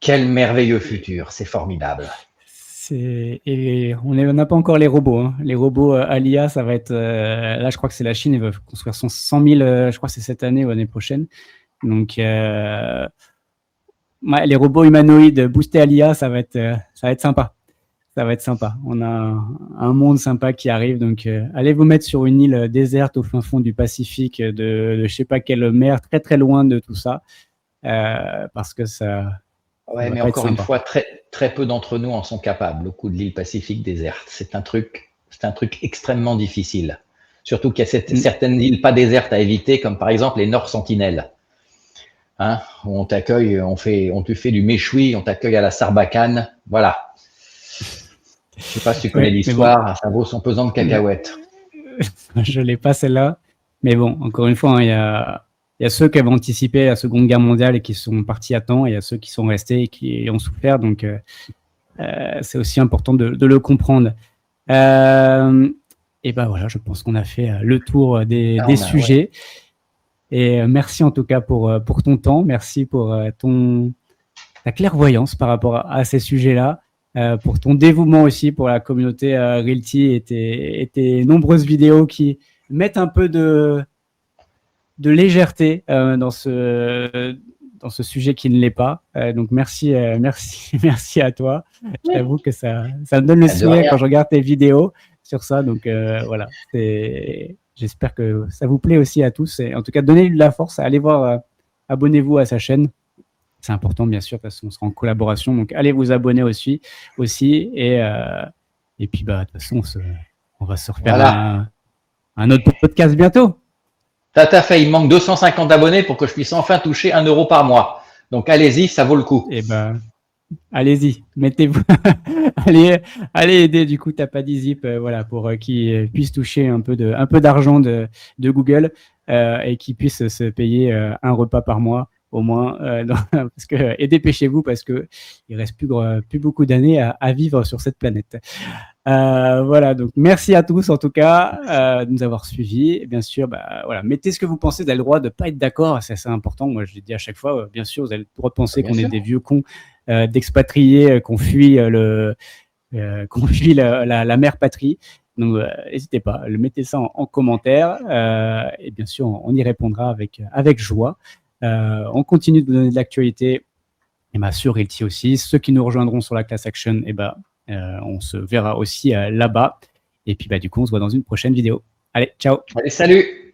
Quel merveilleux futur, c'est formidable. Et on n'a pas encore les robots. Hein. Les robots à l'IA, ça va être... là, je crois que c'est la Chine, ils veulent construire 100 000, je crois que c'est cette année ou l'année prochaine. Donc, les robots humanoïdes boostés à l'IA, ça va être sympa. Ça va être sympa. On a un monde sympa qui arrive. Donc, allez vous mettre sur une île déserte au fin fond du Pacifique, de je sais pas quelle mer, très très loin de tout ça, parce que ça. Ouais, mais encore une fois, très très peu d'entre nous en sont capables. Au coup de l'île Pacifique déserte, c'est un truc extrêmement difficile. Surtout qu'il y a certaines îles pas désertes à éviter, comme par exemple les Nord Sentinelles. Hein, où on t'accueille, on te fait du méchoui, on t'accueille à la Sarbacane, voilà. Je sais pas si tu connais l'histoire, bon. Ça vaut son pesant de cacahuètes. Je l'ai pas celle-là, mais bon, encore une fois, hein, il y a ceux qui avaient anticipé la Seconde Guerre mondiale et qui sont partis à temps, et il y a ceux qui sont restés et qui ont souffert, donc c'est aussi important de le comprendre. Et voilà, je pense qu'on a fait le tour des sujets. Ouais. Et merci en tout cas pour ton temps, merci pour ta clairvoyance par rapport à ces sujets-là. Pour ton dévouement aussi pour la communauté Realty et tes nombreuses vidéos qui mettent un peu de légèreté dans ce sujet qui ne l'est pas. Donc merci à toi. Je t'avoue que ça me donne le sourire quand je regarde tes vidéos sur ça. Donc voilà, j'espère que ça vous plaît aussi à tous. Et en tout cas, donnez-lui de la force. Allez voir, abonnez-vous à sa chaîne. C'est important, bien sûr, parce qu'on sera en collaboration. Donc allez vous abonner aussi. Et puis de toute façon, on va se refaire un autre podcast bientôt. Tata fait, il manque 250 abonnés pour que je puisse enfin toucher 1 euro par mois. Donc allez-y, ça vaut le coup. Et allez-y, mettez-vous, allez aider du coup Tapadizip, voilà, pour qu'il puisse toucher un peu d'argent de Google et qu'il puisse se payer un repas par mois au moins, parce que, et dépêchez-vous parce que il reste plus beaucoup d'années à vivre sur cette planète. Voilà, donc merci à tous en tout cas de nous avoir suivis. Et bien sûr, voilà, mettez ce que vous pensez. Vous avez le droit de pas être d'accord, c'est assez important. Moi, je l'ai dit à chaque fois. Bien sûr, vous avez le droit de penser qu'on est des vieux cons d'expatriés, qu'on fuit la mère patrie. Donc, n'hésitez pas, mettez ça en commentaire et bien sûr, on y répondra avec joie. On continue de vous donner de l'actualité et sur Realty aussi. Ceux qui nous rejoindront sur la class action, on se verra aussi là-bas. Et puis, du coup, on se voit dans une prochaine vidéo. Allez, ciao. Allez, salut.